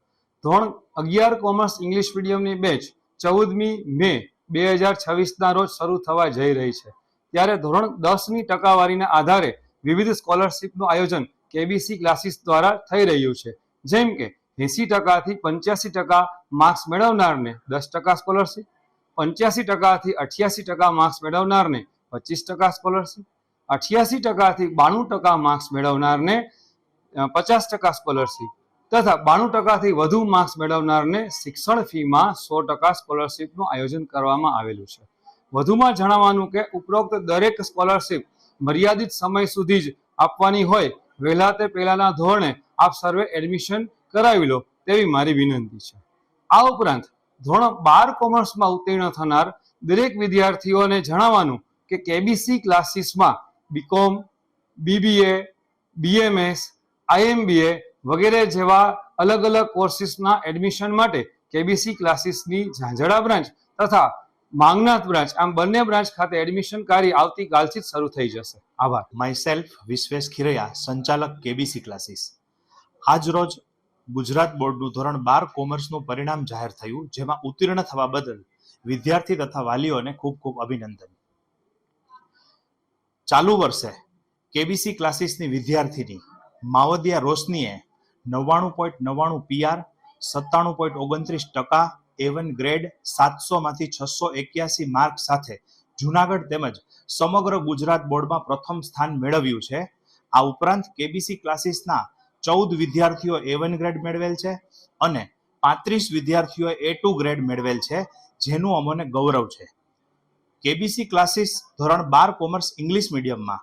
ધોરણ 11 કોમર્સ ઇંગ્લિશ મીડિયમની બેચ 14મી મે 2026ના રોજ શરૂ થવા જઈ રહી છે, ત્યારે ધોરણ 10ની ટકાવારીના આધારે વિવિધ સ્કોલરશીપનું આયોજન KBC ક્લાસીસ દ્વારા થઈ રહ્યું છે. જેમ કે 80% થી 85% માર્ક્સ મેળવનારને 10% સ્કોલરશીપ, 85% થી 88% માર્ક્સ મેળવનારને 25% સ્કોલરશીપ, 88% થી 92% માર્ક્સ મેળવનારને 50% સ્કોલરશીપ તથા 92% થી વધુ માર્ક્સ મેળવનારને શિક્ષણ ફીમાં 100% સ્કોલરશીપનું આયોજન કરવામાં આવેલું છે. વધુમાં જણાવવાનું કે ઉપરોક્ત દરેક સ્કોલરશીપ મર્યાદિત સમય સુધી જ આપવાની હોય, વહેલા તે પહેલાના ધોરણે આપ સર્વે એડમિશન કરાવી લો તેવી મારી વિનંતી છે. આ ઉપરાંત ધોરણ 12 કોમર્સમાં ઉત્તીર્ણ થનાર દરેક વિદ્યાર્થીઓને જણાવવાનું કે KBC ક્લાસીસમાં BCom, BBA, BMS, IMBA વગેરે જેવા અલગ અલગ કોર્સિસના એડમિશન માટે કેબીસી ક્લાસીસની ઝાંઝડા બ્રાન્ચ તથા માંગનાથ બ્રાન્ચ આમ બંને બ્રાન્ચ ખાતે એડમિશન કાર્ય આવતીકાલથી જ શરૂ થઈ જશે. આભાર. માયસેલ્ફ વિશ્વેશ ખીરૈયા, સંચાલક કેબીસી ક્લાસીસ. આજ રોજ ગુજરાત બોર્ડનું ધોરણ 12 કોમર્સનું પરિણામ જાહેર થયું, જેમાં ઉત્તીર્ણ થવા બદલ વિદ્યાર્થી તથા વાલીઓને ખૂબ ખૂબ અભિનંદન. ચાલુ વર્ષે કેબીસી ક્લાસીસની વિદ્યાર્થીની માવદિયા રોશનીએ 99.99 PR, 97.29% A1 ગ્રેડ, 700 માંથી 681 માર્ક સાથે જૂનાગઢ તેમજ સમગ્ર ગુજરાત બોર્ડમાં પ્રથમ સ્થાન મેળવ્યું છે. આ ઉપરાંત કેબીસી ક્લાસીસના 14 વિદ્યાર્થીઓ A1 ગ્રેડ મેળવેલ છે અને 35 વિદ્યાર્થીઓએ A2 ગ્રેડ મેળવેલ છે, જેનું અમને ગૌરવ છે. કેબીસી ક્લાસીસ ધોરણ 12 કોમર્સ ઇંગ્લિશ મીડિયમમાં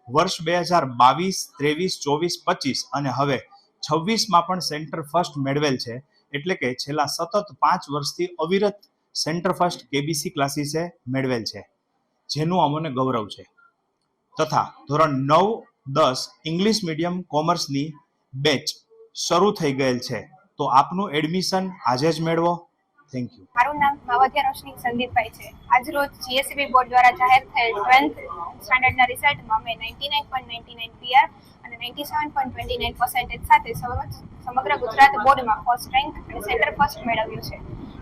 વર્ષ 2022, 23, 24, 25 અને હવે 26માં પણ સેન્ટર ફર્સ્ટ મેળવેલ છે. એટલે કે છેલ્લા સતત 5 વર્ષથી અવિરત સેન્ટર ફર્સ્ટ કેબીસી ક્લાસીસે મેળવેલ છે, જેનું અમને ગૌરવ છે. તથા ધોરણ 9, 10 ઇંગ્લિશ મીડિયમ કોમર્સની બેચ શરૂ થઈ ગયેલ છે, તો આપનું એડમિશન આજે જ મેળવો. Thank you. મારું નામ માવદિયા રોશની સંદીપભાઈ છે. આજ રોજ જીએસસીબી બોર્ડ દ્વારા જાહેર થયેલ 12th સ્ટાન્ડર્ડના રિઝલ્ટમાં મેં 99.99 PR અને 97.29% સાથે સમગ્ર ગુજરાત બોર્ડમાં ફર્સ્ટ રેન્ક અને સેન્ટર ફર્સ્ટ મેળવ્યું છે.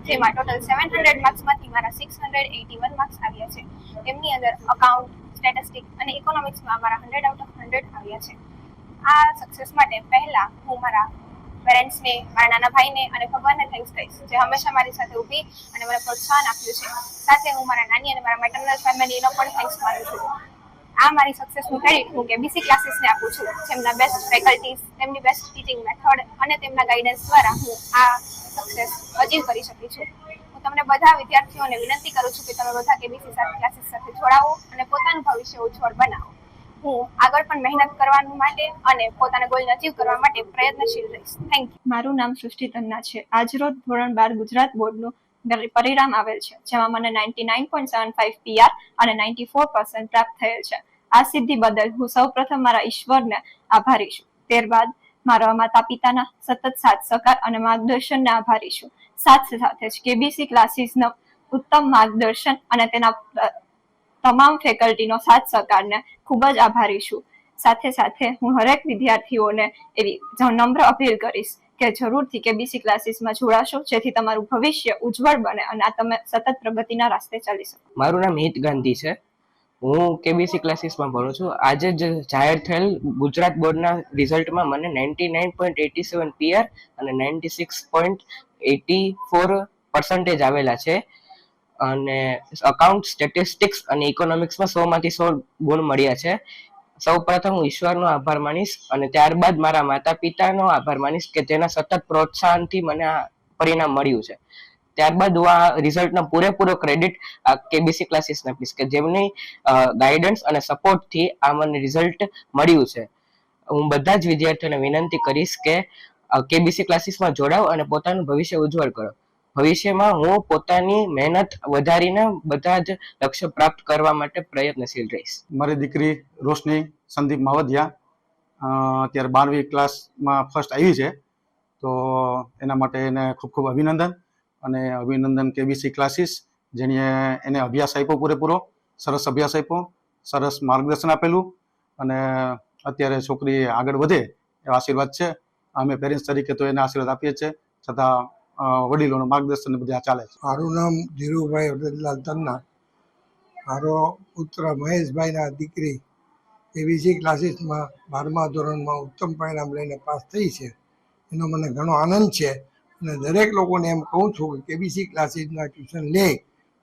જેમાં ટોટલ 700 માર્ક્સમાંથી મારા 681 માર્ક્સ આવ્યા છે. તેમની અંદર અકાઉન્ટ, સ્ટેટિસ્ટિક અને ઇકોનોમિક્સમાં મારા 100 આઉટ ઓફ 100 આવ્યા છે. આ સક્સેસ માટે પહેલા હું મારા પેરેન્ટ્સને, મારા નાના ભાઈને અને ભગવાનને થેન્ક્સ કહીશ, જે હંમેશા મારી સાથે ઊભી અને મને પ્રોત્સાહન આપ્યું છે. સાથે હું મારા નાની અને મારા મેટર્નલ ફેમિલીનો પણ થેન્ક્સ માનું છું. આ મારી સક્સેસનું ક્રેડિટ હું કેબીસી ક્લાસીસને આપું છું. જેમના બેસ્ટ ફેકલ્ટીઝ, તેમની બેસ્ટ ટીચિંગ મેથડ અને તેમના ગાઈડન્સ દ્વારા હું આ સક્સેસ અચીવ કરી શકી છું. હું તમને બધા વિદ્યાર્થીઓને વિનંતી કરું છું કે તમે બધા કેબીસી ક્લાસીસ સાથે જોડાવો અને પોતાનું ભવિષ્ય ઉજ્જવળ બનાવો. હું આગળ પણ મહેનત કરવાનું માટે અને પોતાના ગોલને અચીવ કરવા માટે પ્રયત્નશીલ રહીશ. Thank you. મારું નામ સૃષ્ટિ તન્ના છે. આજરોજ ધોરણ 12 ગુજરાત બોર્ડનું પરિણામ આવેલ છે, જેમાં મને 99.75 PR અને 94% પ્રાપ્ત થયેલ છે. આ સિદ્ધિ બદલ હું સૌપ્રથમ મારા ઈશ્વરને આભારી છું. ત્યારબાદ મારા માતા પિતાના સતત સાથ સહકાર અને માર્ગદર્શનને આભારી છું. સાથે સાથે જ કેબીસી ક્લાસીસનો ઉત્તમ માર્ગદર્શન અને તેના તમામ ફેકલ્ટીનો સાથ સહકારને ખૂબ જ આભારી છું. સાથે સાથે હું હરેક વિદ્યાર્થીઓને એવી નમ્ર અપીલ કરીશ કે જરૂરથી કેબીસી ક્લાસીસમાં જોડાશો, જેથી તમારું ભવિષ્ય ઉજ્જવળ બને અને આ તમે સતત પ્રગતિના રસ્તે ચાલી શકો. મારું નામ હિત ગાંધી છે. હું કેબીસી ક્લાસીસમાં ભણું છું. આજે જ જાહેર થયેલ ગુજરાત બોર્ડના રિઝલ્ટમાં મને 99.87 PR અને 96.84% આવેલા છે. અને અકાઉન્ટ, સ્ટેટિસ્ટિક્સ અને ઇકોનોમિક્સમાં 100માંથી 100 ગુણ મળ્યા છે. સૌ પ્રથમ હું ઈશ્વરનો આભાર માનીશ અને ત્યારબાદ મારા માતા પિતાનો આભાર માનીશ કે તેના સતત પ્રોત્સાહનથી મને આ પરિણામ મળ્યું છે. ત્યારબાદ હું આ રિઝલ્ટનો પૂરેપૂરો ક્રેડિટ કેબીસી ક્લાસીસને આપીશ કે જેમની ગાઈડન્સ અને સપોર્ટથી આ મને રિઝલ્ટ મળ્યું છે. હું બધા જ વિદ્યાર્થીઓને વિનંતી કરીશ કે કેબીસી ક્લાસીસમાં જોડાઓ અને પોતાનું ભવિષ્ય ઉજ્જવળ કરો. ભવિષ્યમાં હું પોતાની મહેનત વધારીને બધા જ લક્ષ્ય પ્રાપ્ત કરવા માટે પ્રયત્નશીલ રહીશ. મારી દીકરી રોશની સંદીપ માવદિયા અત્યારે 12મી ક્લાસમાં ફર્સ્ટ આવી છે, તો એના માટે એને ખૂબ ખૂબ અભિનંદન. અને અભિનંદન કેબીસી ક્લાસીસ, જેણે એને અભ્યાસ આપ્યો પૂરેપૂરો, સરસ અભ્યાસ આપ્યો, સરસ માર્ગદર્શન આપેલું અને અત્યારે છોકરી આગળ વધે એવા આશીર્વાદ છે. અમે પેરેન્ટ્સ તરીકે તો એને આશીર્વાદ આપીએ છીએ, છતાં વડીલોનું માર્ગદર્શન બધા ચાલે છે. મારું નામ ધીરુભાઈ વરદલાલ તન્ના. મારો પુત્ર મહેશભાઈના દીકરી કેબીસી ક્લાસીસમાં 12મા ધોરણમાં ઉત્તમ પરિણામ લઈને પાસ થઈ છે. એનો મને ઘણો આનંદ છે અને દરેક લોકોને એમ કહું છું કે કેબીસી ક્લાસીસના ટ્યુશન લે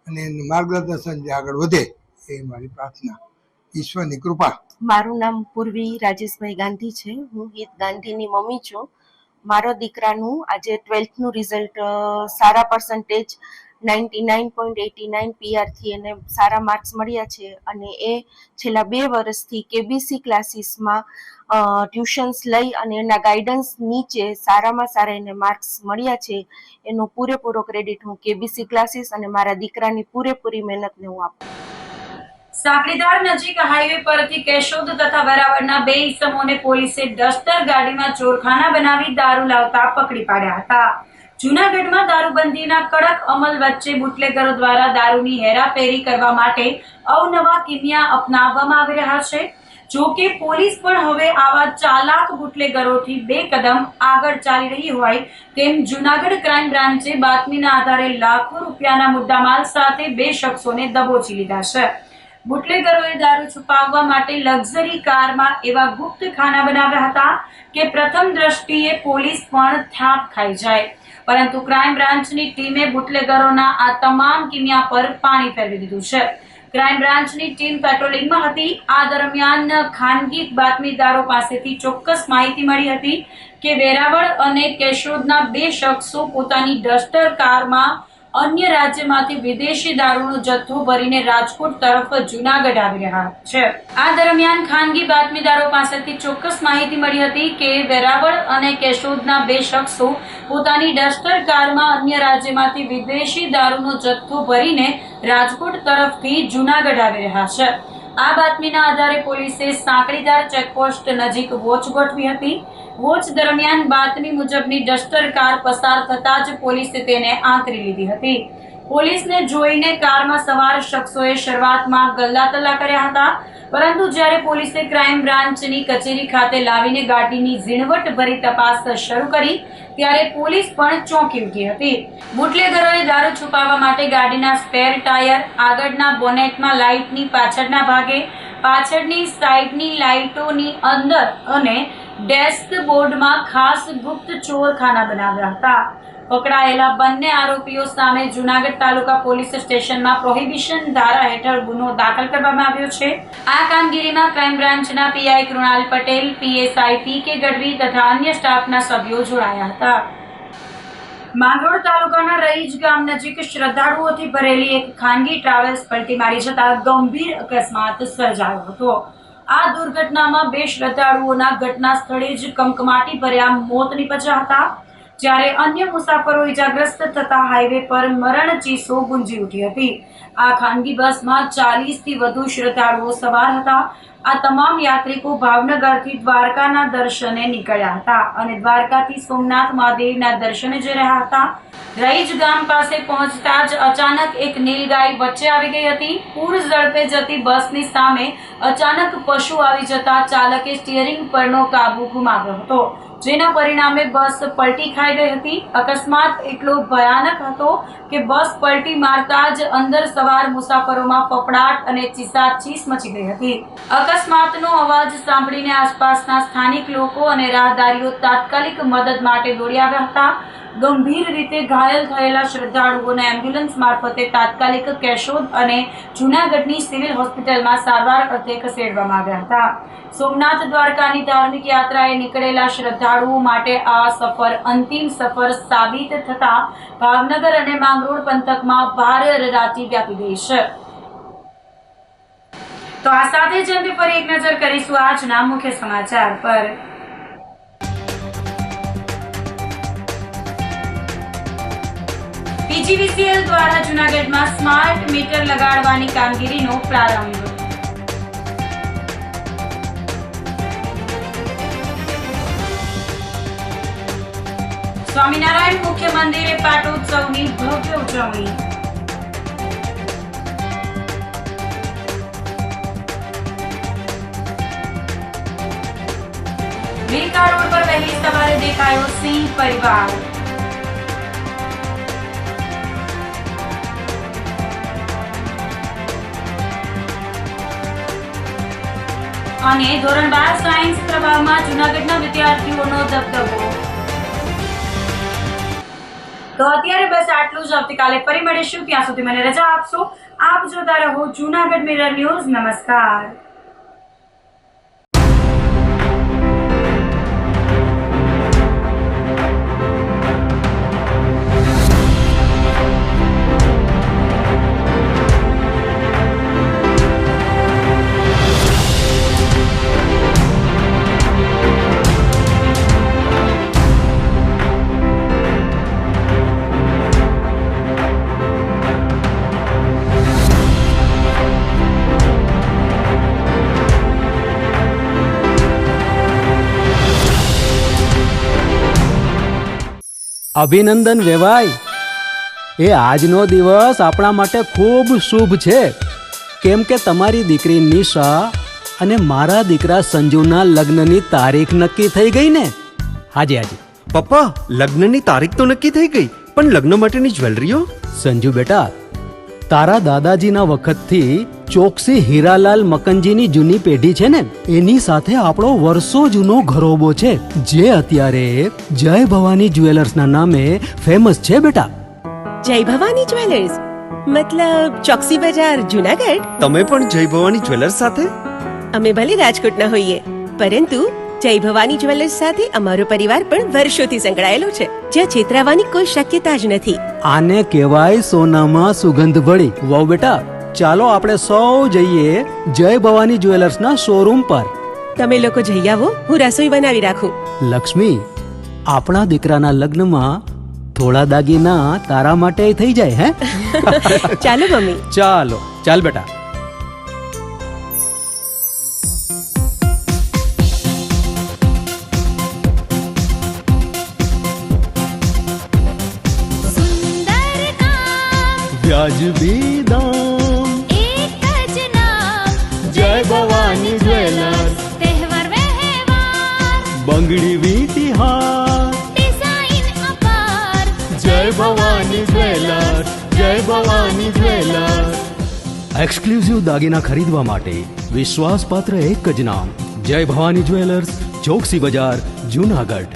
અને એનું માર્ગદર્શન જે આગળ વધે, એ મારી પ્રાર્થના. ઈશ્વરની કૃપા. મારું નામ પૂર્વી રાજેશભાઈ ગાંધી છે. હું હિત ગાંધીની મમ્મી છું. મારો દીકરાનું આજે 12થનું રિઝલ્ટ સારા પર્સન્ટેજ 99.89 PR થી એને સારા માર્ક્સ મળ્યા છે અને એ છેલ્લા 2 વર્ષથી કેબીસી ક્લાસીસમાં ટ્યુશન્સ લઈ અને એના ગાઈડન્સ નીચે સારામાં સારા એને માર્ક્સ મળ્યા છે. એનો પૂરેપૂરો ક્રેડિટ હું કેબીસી ક્લાસીસ અને મારા દીકરાની પૂરેપૂરી મહેનતને હું આપું. સાંકળીધાર નજીક હાઈવે પરથી કેશોદ તથા વેરાવળના 2 ઈસમોને પોલીસે ડસ્ટર ગાડીમાં ચોરખાના બનાવી દારૂ લાવતા પકડી પાડ્યા હતા. જૂનાગઢમાં દારૂબંધીના કડક અમલ વચ્ચે બુટલેગરો દ્વારા દારૂની હેરાફેરી કરવા માટે અવનવા કિમિયા અપનાવવામાં આવી રહ્યા છે. જો કે પોલીસ પણ હવે આવા ચાલાક બુટલેગરોથી 2 કદમ આગળ ચાલી રહી હોય તેમ જૂનાગઢ ક્રાઇમ બ્રાન્ચે બાતમીના આધારે લાખો રૂપિયાના મુદ્દામાલ સાથે 2 શખ્સોને દબોચી લીધા છે. બુટલેગરોએ દારૂ છુપાવવા માટે લક્ઝરી કારમાં એવા ગુપ્ત ખાના બનાવ્યા હતા કે પ્રથમ દ્રષ્ટિએ પોલીસ પણ થાપ ખાઈ જાય, પરંતુ ક્રાઇમ બ્રાન્ચની ટીમે બુટલેગરોના આ તમામ કિમિયા પર પાણી ફેરવી દીધું છે. ક્રાઇમ બ્રાન્ચની ટીમ પેટ્રોલિંગમાં હતી. આ દરમિયાન ખાનગી બાતમીદારો પાસેથી ચોક્કસ માહિતી મળી હતી કે વેરાવળ અને કેશોદના 2 શખ્સો પોતાની ડસ્ટર કારમાં અન્ય રાજ્યમાંથી વિદેશી દારૂનો જથ્થો ભરીને રાજકોટ તરફ જૂનાગઢ આવી રહ્યા છે. આ દરમિયાન ખાનગી બાતમીદારો પાસેથી ચોક્કસ માહિતી મળી હતી કે વેરાવળ અને કેશોદના 2 શખ્સો પોતાની ડસ્ટર કારમાં અન્ય રાજ્યમાંથી વિદેશી દારૂનો જથ્થો ભરીને રાજકોટ તરફથી જૂનાગઢ આવી રહ્યા છે. આ બાતમીના આધારે પોલીસે સાંકળીધાર ચેકપોસ્ટ નજીક વોચ ગોઠવી હતી. વોચ દરમિયાન બાતમી મુજબની ડસ્ટર કાર પસાર થતા જ પોલીસે તેને આંતરી લીધી હતી. પોલીસને જોઈને કારમાં સવાર શખ્સોએ શરૂઆતમાં ગલ્લાતલ્લા કર્યા હતા, પરંતુ જ્યારે પોલીસે ક્રાઇમ બ્રાન્ચની કચેરી ખાતે લાવીને ગાડીની ઝીણવટભરી તપાસ શરૂ કરી ત્યારે પોલીસ પણ ચોંકી ઉઠી હતી. બુટલેગરોએ દારૂ છુપાવવા માટે ગાડીના સ્પેર ટાયર, આગળના બોનેટમાં લાઇટની પાછળના ભાગે, પાછળની સાઈડની લાઇટોની અંદર અને ડેશબોર્ડમાં ખાસ ગુપ્ત ચોરખાના બનાવ્યા હતા. પકડાયેલા બંને આરોપીઓ સામે જૂનાગઢ તાલુકા પોલીસ સ્ટેશનમાં પ્રોહિબિશન ધારા હેઠળ ગુનો દાખલ કરવામાં આવ્યો છે. આ કામગીરીમાં ક્રાઇમ બ્રાન્ચના PI Krunal Patel, PSI PK Gadhvi તથા અન્ય સ્ટાફના સભ્યો જોડાયા હતા. માંગરોળ તાલુકાના રઈજ ગામ નજીક શ્રદ્ધાળુઓથી ભરેલી એક ખાનગી ટ્રાવેલ્સ પલટી મારી જતા ગંભીર અકસ્માત સર્જાયો હતો. આ દુર્ઘટનામાં 2 શ્રદ્ધાળુઓના ઘટના સ્થળે જ કમકમાટી ભર્યા મોત નીપજ્યા હતા, જ્યારે અન્ય મુસાફરો ઇજાગ્રસ્ત થતા હાઈવે પર મરણ ચીસો ગુંજી ઉઠી હતી. આ ખાનગી બસમાં 40થી વધુ શ્રદ્ધાળુઓ સવાર હતા. આ તમામ યાત્રિકો ભાવનગરથી દ્વારકાના દર્શને નીકળ્યા હતા અને દ્વારકાથી સોમનાથ મહાદેવના દર્શને જઈ રહ્યા હતા. રઈજ ગામ પાસે પહોંચતા જ અચાનક એક નીલગાય વચ્ચે આવી ગઈ હતી. પૂર ઝડપે જતી બસની સામે અચાનક પશુ આવી જતા ચાલકે સ્ટીયરિંગ પરનો કાબુ ગુમાવ્યો હતો, જેના પરિણામે બસ પલટી ખાઈ ગઈ હતી. અકસ્માત એટલો ભયાનક હતો કે બસ પલટી મારતા જ અંદર સવાર મુસાફરોમાં ફફડાટ અને ચીસાચીસ મચી ગઈ હતી. અકસ્માતનો અવાજ સાંભળીને આસપાસના સ્થાનિક લોકો અને રાહદારીઓ તાત્કાલિક મદદ માટે દોડી આવ્યા હતા. ગંભીર રીતે ઘાયલ થયેલા શ્રદ્ધાળુઓને એમ્બ્યુલન્સ મારફતે તાત્કાલિક કેશોદ અને જૂનાગઢની સિવિલ હોસ્પિટલમાં સારવાર અર્થે ખસેડવામાં આવ્યા હતા. સોમનાથ દ્વારકાની ધાર્મિક યાત્રાએ નીકળેલા શ્રદ્ધાળુઓ માટે આ સફર અંતિમ સફર સાબિત થતા ભાવનગર અને માંગરોળ પંથકમાં ભારે અરેરાટી વ્યાપી ગઈ છે. તો આ સાથે જ અંતે ફરી એક નજર કરીશું આજના મુખ્ય સમાચાર પર. પીજીવીસીએલ દ્વારા જૂનાગઢમાં સ્માર્ટ મીટર લગાડવાની કામગીરીનો પ્રારંભ. સ્વામિનારાયણ મુખ્ય મંદિરે પાટોત્સવની ભવ્ય ઉજવણી. વિલકા રોડ પર વહેલી સવારે દેખાયો સિંહ પરિવાર. અને ધોરણ 12 સાયન્સ પ્રવાહમાં જૂનાગઢના વિદ્યાર્થીઓનો દબદબો. તો અત્યારે બસ આટલું જ. આવતીકાલે ફરી મળીશું. ત્યાં સુધી મને રજા આપશો. આપ જોતા રહો જૂનાગઢ મિરર ન્યૂઝ. નમસ્કાર. અભિનંદન વેવાઈ. એ આજનો દિવસ આપણા માટે ખૂબ શુભ છે, કેમ કે તમારી દીકરી નિશા અને મારા દીકરા સંજુના લગ્નની તારીખ નક્કી થઈ ગઈ ને. હાજી હાજી. પપ્પા, લગ્નની તારીખ તો નક્કી થઈ ગઈ, પણ લગ્ન માટેની જ્વેલરીઓ? સંજુ બેટા, તારા દાદાજીના વખતથી ચોકસી હીરાલાલ મકનજીની જૂની પેઢી છે ને, એની સાથે આપણો વર્ષો જૂનો ઘરોબો છે, જે અત્યારે જય ભવાની જ્વેલર્સના નામે ફેમસ છે બેટા. જય ભવાની જ્વેલર્સ મતલબ ચોકસી બજાર જુનાગઢ? તમે પણ જય ભવાની જ્વેલર્સ સાથે? અમે ભલે રાજકોટના હોઈએ, પરંતુ જય ભવાની જ્વેલર્સ સાથે અમારો પરિવાર પણ વર્ષોથી સંકળાયેલો છે, જ્યાં છેતરાવાની કોઈ શક્યતા જ નથી. આને કહેવાય સોનામાં સુગંધ ભળી. વાવ બેટા, ચાલો આપણે સૌ જઈએ જય ભવાની જ્વેલર્સના શોરૂમ પર. તમે લોકો જઈ આવો, હું રસોઈ બનાવી રાખું. લક્ષ્મી, આપણા દીકરાના લગ્નમાં થોડા દાગીના તારા માટે થઈ જાય. હે ચાલો મમ્મી. ચાલો ચાલ બેટા. વ્યાજબી દામ, એક જ નામ, જય ભવાની જ્વેલર્સ. તહેવાર વ્યવહાર, બંગડી વીટી હાર, ડિઝાઇન અપાર, જય ભવાની જ્વેલર્સ. જય ભવાની જ્વેલર્સ. એક્સક્લુઝિવ દાગીના ખરીદવા માટે વિશ્વાસપાત્ર એક જ નામ, જય ભવાની જ્વેલર્સ, ચોકસી બજાર, જૂનાગઢ.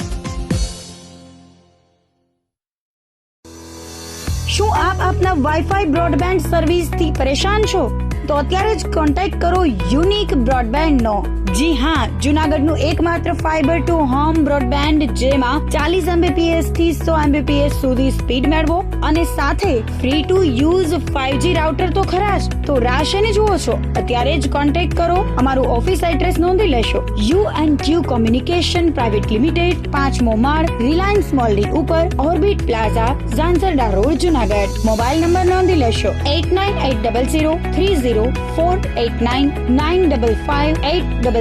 શું આપ આપના વાઈફાઈ બ્રોડબેન્ડ સર્વિસથી પરેશાન છો? તો અત્યારે જ કોન્ટેક્ટ કરો યુનિક બ્રોડબેન્ડ નો. જી હા, જુનાગઢનું એકમાત્ર ફાઈબર ટુ હોમ બ્રોડબેન્ડ, જેમાં 40 Mbps થી 100 Mbps સુધી સ્પીડ મેળવો અને સાથે free to use 5G router તો ખરા જ. તો રાહ શેની જુઓ છો? અત્યારે જ કોન્ટેક્ટ કરો. અમારું ઓફિસ એડ્રેસ નોંધી લેશો. U&Q કોમ્યુનિકેશન પ્રાઇવેટ લિમિટેડ, 5મો માળ, રિલાયન્સ મોલની ઉપર, orbit plaza, Zanzarda road, Junagadh. Mobile number નોંધી લેશો 89800304899955800810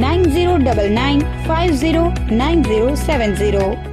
9099509070.